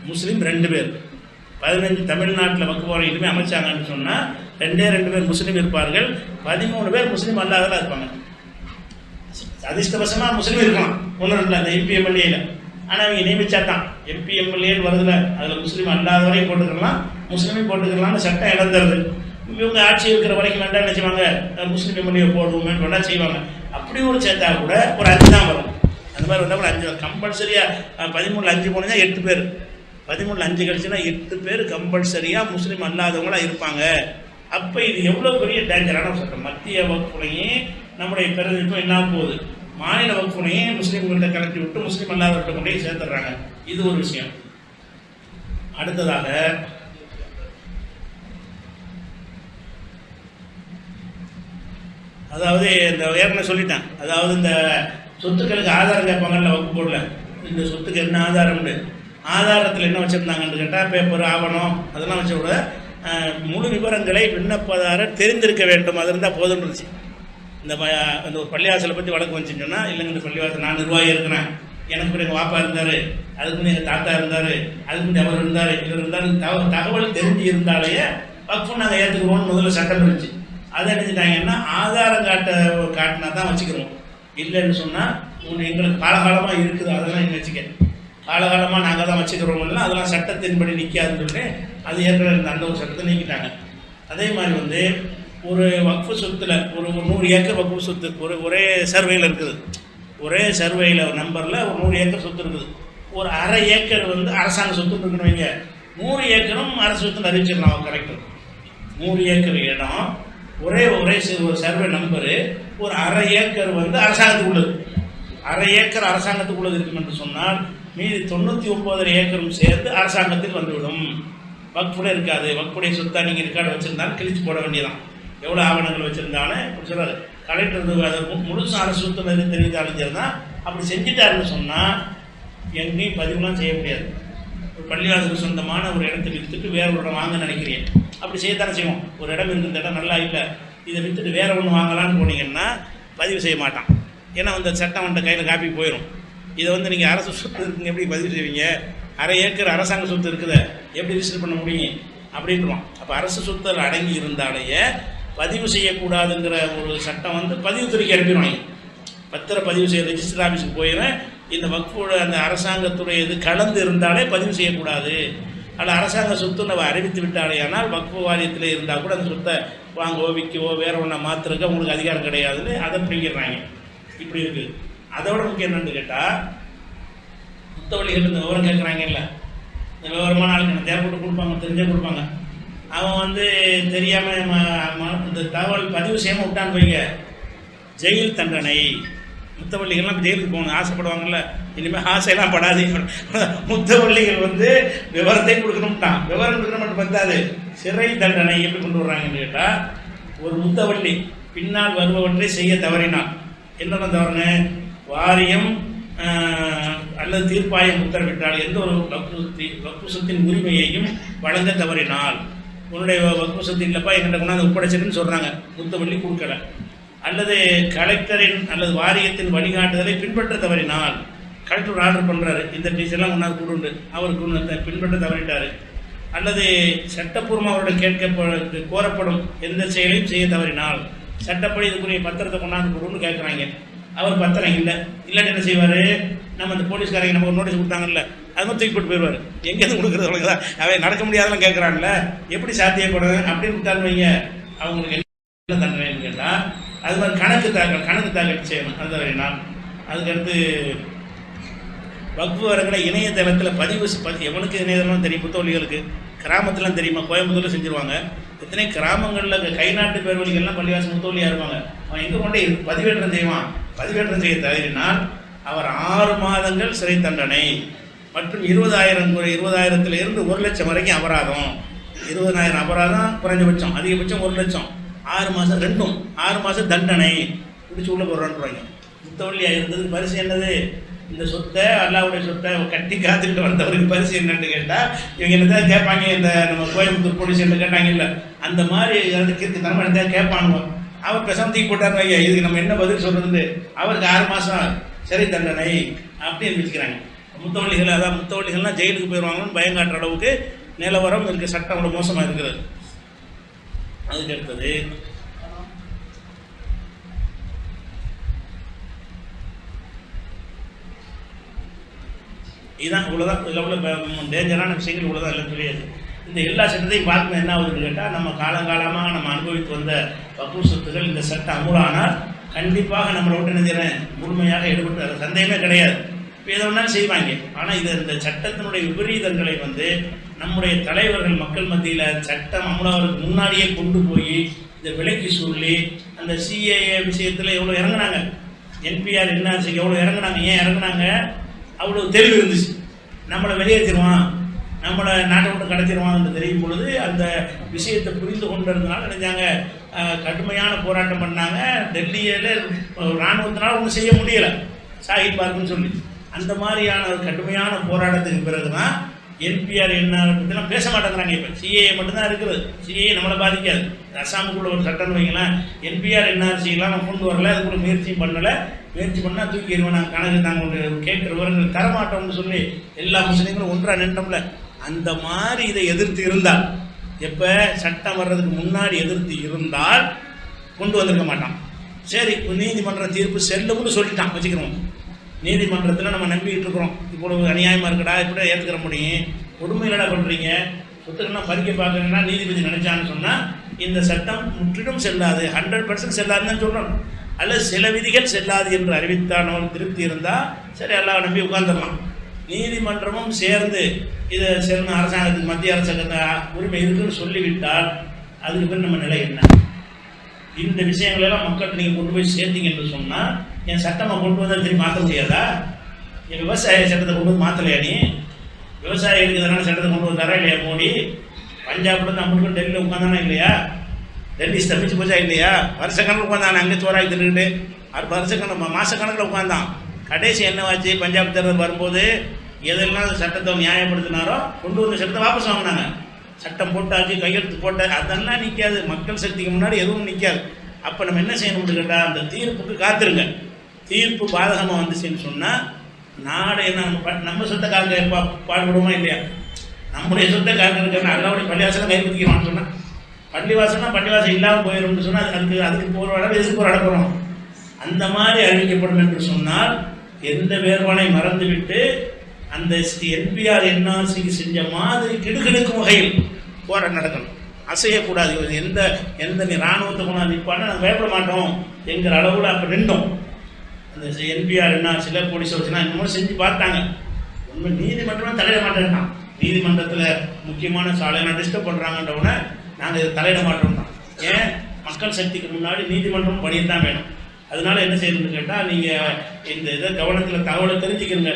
முஸ்லீம் 2 பேர். 15 தமிழ்நாட்டில் வக்ஃப் இனிமேல் அமைச்சாங்கன்னு சொன்னால் 2 பேர் முஸ்லீம் இருப்பார்கள், 13 பேர் முஸ்லீம் அல்லாதவர்களாக இருப்பாங்க. அதிர்ஷ்டவசமாக முஸ்லீம் இருக்கலாம், 1-2 அந்த எம்பி எம்எல்ஏல. ஆனால் அவங்க நியமிச்சா தான் எம்பி எம்எல்ஏன்னு வருதுல, அதில் முஸ்லீம் அல்லாதவரையும் போட்டுக்கலாம், முஸ்லீமையும் போட்டுக்கலாம்னு சட்டம் இழந்துருது. இவங்க ஆட்சி இருக்கிற வரைக்கும் வேண்டாம் என்ன செய்வாங்க, முஸ்லீம் எம்எல்ஏ போடுவோமேன்னு வேண்டாம் செய்வாங்க. அப்படி ஒரு சேர்த்தா கூட ஒரு 5 தான் வரும். அந்த மாதிரி வந்தால் கூட 5 கம்பல்சரியாக 13ல் 5 போனீங்கன்னா 8 பேர், 13ல் 5 கழிச்சுன்னா 8 பேர் கம்பல்சரியாக முஸ்லீம் அல்லாதவங்களாக இருப்பாங்க. அப்போ இது எவ்வளோ பெரிய டேஞ்சரான சட்டம். மத்திய வக்ஃபுலையும் நம்முடைய பிரதிநிதித்துவம் என்ன போகுது, மாநில வக்ஃபுலையும் முஸ்லீம்கிட்ட கலட்டி விட்டு முஸ்லீம் அல்லாதவர்கிட்ட கொண்டே சேர்த்துடுறாங்க. இது ஒரு விஷயம். அடுத்ததாக அதாவது இந்த ஏற்கனவே சொல்லிட்டேன், அதாவது இந்த சொத்துக்களுக்கு ஆதாரம் கேட்பாங்கல்ல வக்ஃப் போர்டில், இந்த சொத்துக்கு என்ன ஆதாரம்னு, ஆதாரத்தில் என்ன வச்சுருந்தாங்கன்னு கேட்டால் பேப்பர் ஆவணம் அதெல்லாம் வச்ச கூட முழு விவரங்களை விண்ணப்பதாரர் தெரிந்திருக்க வேண்டும், அது இருந்தால் போதும்னு இருந்துச்சு. இந்த ஒரு பள்ளிவாசலை பற்றி வழக்கு வந்துச்சுன்னு சொன்னால், இல்லைங்க இந்த பள்ளிவாசல் நான் நிர்வாகி இருக்கிறேன், எனக்கு பிறகு எங்கள் வாப்பா இருந்தார், அதுக்கு முன்னே எங்கள் தாத்தா இருந்தார், அதுக்கு முன்னே அவர் இருந்தார், இவர் இருந்தார், தகவல் தெரிஞ்சு இருந்தாலேயே வக்ஃப் நாங்கள் ஏற்றுக்குவோம்னு முதல்ல சட்டம் இருந்துச்சு. அதை நினைச்சிட்டாங்கன்னா ஆதாரம் காட்டினா தான் வச்சுக்கிறோம், இல்லைன்னு சொன்னால் எங்களுக்கு காலகாலமாக இருக்குது அதெல்லாம் நீங்கள் வச்சுக்க, காலகாலமாக நாங்கள் தான் வச்சுக்கிறோம்ல, அதெல்லாம் சட்டத்தின்படி நிற்காதுன்னு சொல்லி அது ஏற்கனவே இருந்த அந்த ஒரு சட்டத்தை நீக்கிட்டாங்க. அதே மாதிரி வந்து ஒரு வக்ஃபு சொத்தில் ஒரு 100 ஏக்கர் வக்ஃபு சொத்து ஒரே சர்வேயில் இருக்குது, ஒரே சர்வேயில் ஒரு நம்பரில் ஒரு 100 ஏக்கர் சொத்து இருக்குது. ஒரு அரை ஏக்கர் வந்து அரசாங்க சொத்து இருக்குன்னு வைங்க, 100 ஏக்கரும் அரசு சொத்துன்னு அறிவிச்சிடலாம் கரெக்டாக. 100 ஏக்கர் இடம் ஒரே ஒரு சர்வே நம்பரு, ஒரு அரை ஏக்கர் வந்து அரசாங்கத்துக்கு உள்ளது. அரை ஏக்கர் அரசாங்கத்துக்கு உள்ளது இருக்கும் என்று சொன்னால் மீதி 99 ஏக்கரும் சேர்ந்து அரசாங்கத்தில் வந்துவிடும், வக்ஃபுடைய இருக்காது. வக்ஃபுடைய சொத்தா நீங்கள் ரெக்கார்டு வச்சுருந்தாலும் கிழிச்சு போட வேண்டியதான், எவ்வளோ ஆவணங்கள் வச்சுருந்தாலும் இப்படி சொல்கிறாரு. கலெக்டர் அதை முழுசு அரசு சொத்து தெரிவித்தாலும் சரி தான். அப்படி செஞ்சுட்டாருன்னு சொன்னால் எங்கேயும் பதிவுலாம் செய்ய முடியாது. ஒரு பள்ளிவாசலுக்கு சொந்தமான ஒரு இடத்தை விற்றுட்டு வேற ஒரு இடம் வாங்க நினைக்கிறேன், அப்படி செய்யத்தானே செய்வோம். ஒரு இடம் இருக்குது, இந்த இடம் நல்லா இல்லை, இதை விற்றுட்டு வேற ஒன்று வாங்கலான்னு போனீங்கன்னா பதிவு செய்ய மாட்டான். ஏன்னா அந்த சட்டம் வந்துட்டு கையில் காப்பி போயிடும். இதை வந்து நீங்கள் அரசு சொத்து இருக்குங்க எப்படி பதிவு செய்வீங்க, அரை ஏக்கர் அரசாங்க சொத்து இருக்குது எப்படி ரிஜிஸ்டர் பண்ண முடியும் அப்படின்ட்டுருவோம். அப்போ அரசு சொத்தில் அடங்கி இருந்தாலேயே பதிவு செய்யக்கூடாதுங்கிற ஒரு சட்டம் வந்து பதிவுத்துறைக்கு அனுப்பிடுவாங்க. பதிவு செய்ய ரெஜிஸ்டர் ஆஃபீஸுக்கு போயிடும். இந்த வக்ஃபோட அந்த அரசாங்கத்துடைய இது கலந்து இருந்தாலே பதிவு செய்யக்கூடாது. அதில் அரசாங்க சொத்து நம்ம அறிவித்து விட்டாலே, ஆனால் வக்ஃபு வாரியத்தில் இருந்தால் கூட அந்த சொத்தை வாங்கவோ விற்கவோ வேற ஒன்றா மாற்றுறதுக்கு உங்களுக்கு அதிகாரம் கிடையாதுன்னு அதை பிடிக்கிறாங்க. இப்படி இருக்குது. அதோட முக்கியம் என்னன்னு கேட்டால், முத்தவள்ளிகள் இந்த விவரம் கேட்குறாங்க இல்லை, இந்த விவரமான ஆளுக்கு தேவைப்பட்டு கொடுப்பாங்க, தெரிஞ்சே கொடுப்பாங்க. அவன் வந்து தெரியாமல் இந்த தகவல் பதிவு செய்யாமல் விட்டான்னு வைங்க, ஜெயில் தண்டனை. முத்தவள்ளிகள்லாம் ஜெயிலுக்கு போகணும் ஆசைப்படுவாங்கள்ல, இனிமேல் ஆசையெல்லாம் படாது. முத்தவள்ளிகள் வந்து விவரத்தை கொடுக்கணும்ட்டான், விவரம் கொடுக்கணும் மட்டும் பத்தாது, சிறை தண்டனை எப்படி கொண்டு வர்றாங்கன்னு கேட்டால், ஒரு முத்தவள்ளி பின்னால் வருபவற்றை செய்ய தவறினான். என்னென்ன தவறுன்னு, வாரியம் அல்லது தீர்ப்பாயம் உத்தரவிட்டால் எந்த ஒரு வக்ஃபு சொத்தின் உரிமையையும் வழங்க தவறினால், உன்னுடைய வக்ஃபு சொத்து இல்லைப்பா என்கிட்ட கொண்டாந்து ஒப்படைச்சிருன்னு சொல்கிறாங்க, முத்தவள்ளி கொடுக்கல, அல்லது கலெக்டரின் அல்லது வாரியத்தின் வழிகாட்டுதலை பின்பற்ற தவறினால், கலெக்டர் ஆர்டர் பண்ணுறாரு இந்த டீச்சர்லாம் ஒன்றாவது கூடுண்டு, அவருக்கு பின்பற்ற தவறிட்டார், அல்லது சட்டப்பூர்வமாக அவருடைய கோரப்படும் எந்த செயலையும் செய்ய தவறினால் சட்டப்படி இதுக்குரிய பத்திரத்தை கொண்டாந்து கொடுன்னு கேட்குறாங்க. அவர் பத்திரம் இல்லைன்னு என்ன செய்வார், நம்ம அந்த போலீஸ்காரங்க நம்ம ஒரு நோட்டீஸ் கொடுத்தாங்கல்ல, அது மாதிரி தூக்கி போட்டு போயிடுவார். எங்கேருந்து கொடுக்குறது அவங்களுக்கு தான், அவன் நடக்க முடியாதெல்லாம் கேட்குறான்ல, எப்படி சாத்தியப்படுது அப்படின்னு விட்டாலும் வைங்க, அவங்களுக்கு என்ன தண்டனைன்னு கேட்டால் அது மாதிரி கணக்கு தாக்கல் செய்யணும். அது தவறினால் அதுக்கடுத்து வக்ஃபு வரங்களை இணையதளத்தில் பதிவு எவனுக்கு இணையதளம் தெரியும், புத்தகங்களுக்கு கிராமத்துலாம் தெரியுமா, கோயம்புத்தூரில் செஞ்சுருவாங்க. எத்தனை கிராமங்களில் கை நாட்டு பேர்வழிகள்லாம் பள்ளிவாசல் முத்தோலியாக இருப்பாங்க. அவன் எங்கே கொண்டே பதிவேற்றம் செய்வான். பதிவேற்றம் செய்ய தவறினால் அவர் 6 மாதங்கள் சிறை தண்டனை மற்றும் 20,000 1 லட்சம் வரைக்கும் அபராதம். 20,000 அபராதம் குறைஞ்சபட்சம், அதிகபட்சம் 1 லட்சம். 6 மாதம் 6 மாதம் தண்டனை பிடிச்சி உள்ள போடுறான்றாங்க. முத்தவள்ளியாக இருந்தது பரிசு என்னது, இந்த சொத்தை அல்லாவுடைய சொத்தை கட்டி காத்துக்கிட்டு வந்தவருக்கு பரிசு என்னன்னு கேட்டால் இவங்க என்னதான் கேட்பாங்க, இந்த நம்ம கோயம்புத்தூர் போலீஸ் என்ன கேட்டாங்க இல்லை, அந்த மாதிரி கிற்கு தரமாக இருந்தால் கேட்பானுவோம். அவர் பிரசந்திக்கு போட்டார், ஐயா இதுக்கு நம்ம என்ன பதில் சொல்கிறது, அவருக்கு 6 மாதம் சிறை தண்டனை அப்படின்னு வச்சுக்கிறாங்க. முத்தவள்ளிகள், அதான் முத்தவள்ளிகள்லாம் ஜெயிலுக்கு போயிடுவாங்கன்னு பயம் காட்டுற அளவுக்கு நிலவரம் இருக்குது, சட்டம் அவ்வளோ மோசமாக இருக்கிறது. அதுக்கு அடுத்தது இதுதான், இவ்வளோதான். இதில் உள்ள டேஞ்சரான விஷயங்கள் இவ்வளோதான், எல்லாம் தெரியாது. இந்த எல்லா சட்டத்தையும் பார்க்கணும் என்ன ஆகுதுன்னு கேட்டால், நம்ம காலங்காலமாக நம்ம அனுபவித்து வந்த வக்ஃப் சொத்துகள் இந்த சட்டம் அமுலானால் கண்டிப்பாக நம்மளை விட்டு நினைக்கிறேன் முழுமையாக ஈடுபட்டு, அது சந்தேகமே கிடையாது. இப்போ எதை வேணாலும் செய்வாங்க. ஆனால் இந்த சட்டத்தினுடைய விபரீதங்களை நம்முடைய தலைவர்கள் மக்கள் மத்தியில் சட்டம் அமுலாவதுக்கு முன்னாடியே கொண்டு போய் இந்த விலைக்கு சொல்லி அந்த சிஏஏ விஷயத்தில் எவ்வளோ இறங்குனாங்க, என்பிஆர் என்ஆர்சிக்கு எவ்வளோ இறங்குனாங்க. ஏன் இறங்குனாங்க, அவ்வளோ தெளிவு இருந்துச்சு. நம்மளை வெளியேற்றிடுவான், நம்மளை நாட்டை விட்டு கடத்திடுவான்னு தெரியும் பொழுது அந்த விஷயத்தை புரிந்து கொண்டிருந்தனால நினைச்சாங்க, கடுமையான போராட்டம் பண்ணாங்க. டெல்லியில் இராணுவத்தினால் ஒன்றும் செய்ய முடியலை, ஷாஹித் பார்க்குன்னு சொல்லி. அந்த மாதிரியான ஒரு கடுமையான போராட்டத்துக்கு பிறகு தான் என்பிஆர் என்ஆர் பற்றிலாம் பேச மாட்டேங்கிறாங்க. இப்போ சிஏஏ மட்டும்தான் இருக்குது, சிஏஏ நம்மளை பாதிக்காது. அசாமுக்குள்ள ஒரு சட்டம் வைக்கலாம், என்பிஆர் என்ஆர்சிலாம் நம்ம கொண்டு வரல, அதுக்குள்ள முயற்சியும் பண்ணலை. முயற்சி பண்ணால் தூக்கிடுவோம், நாங்கள் கணக்கு நாங்கள் உங்களுக்கு கேட்குற விவரங்கள் தரமாட்டோம்னு சொல்லி எல்லா முஸ்லீம்களும் ஒன்றாக நின்றோம்ல. அந்த மாதிரி இதை எதிர்த்து இருந்தால், எப்போ சட்டம் வர்றதுக்கு முன்னாடி எதிர்த்து இருந்தால் கொண்டு வந்திருக்க மாட்டான். சரி, நீதிமன்ற தீர்ப்பு செல்லும்னு சொல்லிட்டான் வச்சுக்கிறோம். நீதிமன்றத்தில் நம்ம நம்பிக்கிட்டு இருக்கிறோம், இவ்வளவு அநியாயமாக இருக்கடா, இப்படி ஏற்றுக்கிற முடியும், கொடுமையிலடா பண்ணுறீங்க, சொத்துக்கள்லாம் பறிக்க பார்க்குறீங்கன்னா நீதிபதி நினைச்சான்னு சொன்னால் இந்த சட்டம் முற்றிலும் செல்லாது, 100% செல்லாதுன்னு சொல்கிறோம். அல்லது சில விதிகள் செல்லாது என்று அறிவித்தால் நமக்கு திருப்தி இருந்தால் சரி, எல்லாம் நம்பி உட்கார்ந்துடலாம். நீதிமன்றமும் சேர்ந்து இதை சேர்ந்த அரசாங்கத்துக்கு மத்திய அரசாங்க உரிமை இருக்குன்னு சொல்லிவிட்டால் அதுக்கு பின் நம்ம நிலை என்ன? இந்த விஷயங்களெல்லாம் மக்கள்கிட்ட நீங்கள் கொண்டு போய் சேர்த்தீங்க என்று சொன்னால், என் சட்டமாக கொண்டு வந்தால் திரும்பி மாற்ற முடியாதா? என் விவசாய சட்டத்தை கொண்டு வந்து மாற்றலையா? நீ விவசாயிகளுக்கு எதனால சட்டத்தை கொண்டு வந்தாரா இல்லையா? மோடி பஞ்சாப்லேருந்து நம்மளுக்கும் டெல்லியில் உட்காந்தானா இல்லையா? டெல்லி ஸ்தம்பிச்சு போச்சா இல்லையா? வருஷக்கணக்கில் உட்காந்தானே, அங்கே சோறாகி தின்னுக்கிட்டு வருஷக்கணக்கு மாதக்கணக்கில் உட்காந்தான். கடைசி என்னவாச்சு, பஞ்சாப் தேர்தல் வரும்போது எதெல்லாம் சட்டத்தை நியாயப்படுத்தினாரோ கொண்டு வந்த சட்டத்தை வாபஸ் வாங்கினாங்க. சட்டம் போட்டாச்சு, கையெழுத்து போட்ட, அதெல்லாம் நிற்காது. மக்கள் சக்திக்கு முன்னாடி எதுவும் நிற்காது. அப்போ நம்ம என்ன செய்யணும்னு கேட்டால், அந்த தீர்ப்புக்கு காத்திருங்க. தீர்ப்பு பாதகமாக வந்துச்சுன்னு சொன்னால் நாடு என்ன, நம்ம சொத்தை காக்க பாடுபடுமா இல்லையா? நம்முடைய சொத்தை காக்கிறதுக்கு அல்லாவுடைய பள்ளிவாசலாம் கைப்பற்றிக்கிறான்னு சொன்னால், பள்ளிவாசல் இல்லாமல் போயிடும்னு சொன்னால் அதுக்கு போராட எதுக்கு போராட போகிறோம்? அந்த மாதிரி அறிவிக்கப்படும் என்று சொன்னால் எந்த வேறுபானை மறந்துவிட்டு அந்த என்பிஆர் என்ஆர்சிக்கு செஞ்ச மாதிரி கிடுகிடுக்கும் வகையில் போராட்டம் நடக்கணும், அசையக்கூடாது. எந்த நீ இராணுவத்தை கொண்டாந்து நிற்பான்னு நாங்கள் பயப்பட மாட்டோம் என்கிற அளவில் அப்போ நின்றோம். அந்த என்பிஆர் என்ஆர்சியில் போலீஸ் வச்சுனா இன்னமும் செஞ்சு பார்த்தாங்க. உண்மை நீதிமன்றமே தலையிட மாட்டேன்ட்டான். நீதிமன்றத்தில் முக்கியமான சாலையெல்லாம் டிஸ்டர்ப் பண்ணுறாங்கன்றவுடனே நாங்கள் இதை தலையிட மாட்டோம் தான். ஏன்? மக்கள் சக்திக்கு முன்னாடி நீதிமன்றம் பண்ணித்தான் வேணும். அதனால என்ன செய்யணும்னு கேட்டால், நீங்கள் இந்த இதை கவனத்தில் தகவலை தெரிஞ்சுக்கிறங்க.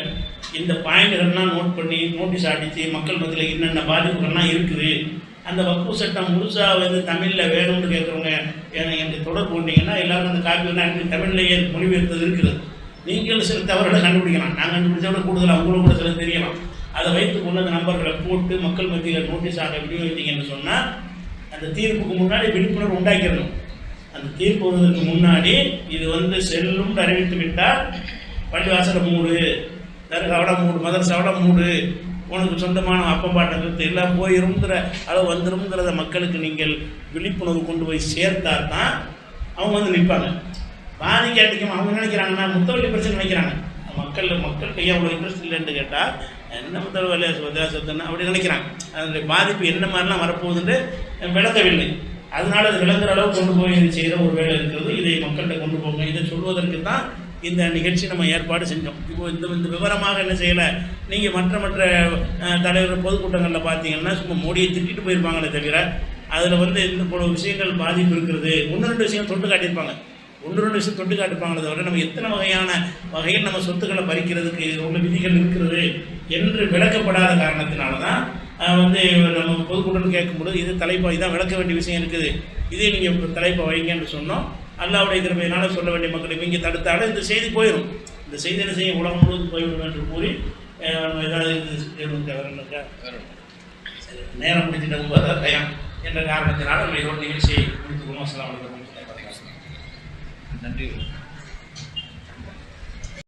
இந்த பாயிண்ட்கள்லாம் நோட் பண்ணி நோட்டீஸ் அடித்து மக்கள் மத்தியில் என்னென்ன பாதிப்புகள்லாம் இருக்குது, அந்த வக்ஃபு சட்டம் முழுசாக தமிழில் வேணும்னு கேட்குறவங்க எனக்கு தொடர்பு கொண்டீங்கன்னா எல்லாரும் அந்த காப்பி வந்து தமிழ்லேயே மொழிபெயர்த்தது இருக்குது. நீங்கள் சில தவறுகளை கண்டுபிடிக்கலாம், நாங்கள் கண்டுபிடிச்சோட கூடுதலாக அவங்களும் கூட சில தெரியலாம். அதை வைத்து கொண்டு அந்த நம்பர்களை போட்டு மக்கள் மத்தியில் நோட்டீஸாக விநியோகித்தீங்கன்னு சொன்னால் அந்த தீர்ப்புக்கு முன்னாடி விழிப்புணர்வு உண்டாக்கிடணும். அந்த தீர்ப்பு வருவதற்கு முன்னாடி இது வந்து செல்லும் அறிவித்து விட்டால் பள்ளிவாசலை மூடு, தர்காவோட மூடு, மதரசாவோட மூடு, உனக்கு சொந்தமான அப்பம்பாட்டை கருத்து எல்லாம் போயிருங்கிற அளவு வந்துருங்கிறத மக்களுக்கு நீங்கள் விழிப்புணர்வு கொண்டு போய் சேர்த்தா தான் அவங்க வந்து நிற்பாங்க. பாதிக்காட்டிக்கும் அவங்க நினைக்கிறாங்கன்னா முத்தவள்ளி பிரச்சனை நினைக்கிறாங்க. மக்கள்கிட்ட ஏன் அவ்வளோ இன்ட்ரெஸ்ட் இல்லைன்னு கேட்டால் என்ன முத்தவள்ளி வித்தியாசத்துன்னு அப்படி நினைக்கிறாங்க. அதனுடைய பாதிப்பு என்ன மாதிரிலாம் வரப்போகுதுன்னு விளங்கவில்லை. அதனால அது விளங்குற அளவு கொண்டு போய் இது செய்கிற ஒரு வேலை இருக்கிறது. இதை மக்கள்கிட்ட கொண்டு போங்க. இதை சொல்வதற்கு தான் இந்த நிகழ்ச்சி நம்ம ஏற்பாடு செஞ்சோம். இப்போ இந்த விவரமாக என்ன செய்யலை, நீங்கள் மற்ற தலைவர் பொதுக்கூட்டங்களில் பார்த்தீங்கன்னா சும்மா மோடியை திட்டிட்டு போயிருப்பாங்களே தவிர அதில் வந்து இந்த போல விஷயங்கள் பாதிப்பு இருக்கிறது, 1-2 விஷயம் தொட்டு காட்டியிருப்பாங்க. 1-2 விஷயம் தொட்டு காட்டிருப்பாங்களே தவிர நம்ம எத்தனை வகையில் நம்ம சொத்துக்களை பறிக்கிறதுக்கு உள்ள விதிகள் இருக்கிறது என்று விளக்கப்படாத காரணத்தினால தான் வந்து நம்ம பொதுக்கூட்டம் கேட்கும்போது இது தலைப்பாக இதான் விளக்க வேண்டிய விஷயம் இருக்குது, இதே நீங்கள் தலைப்பை வைங்கன்னு சொன்னோம். அல்லாவுடைய கிருபையினால சொல்ல வேண்டிய மக்கள் இங்கே தடுத்தாலும் இந்த செய்தி போயிடும். இந்த செய்தி என்ன செய்ய உலகம் முழுவதும் போய்விடும் என்று கூறி ஏதாவது நேரம் முடிச்சுட்டு பயம் என்ற காரணத்தினால நம்ம இதோட நிகழ்ச்சியை முடித்துக்கணும். அஸ்ஸலாமு அலைக்கும். நன்றி.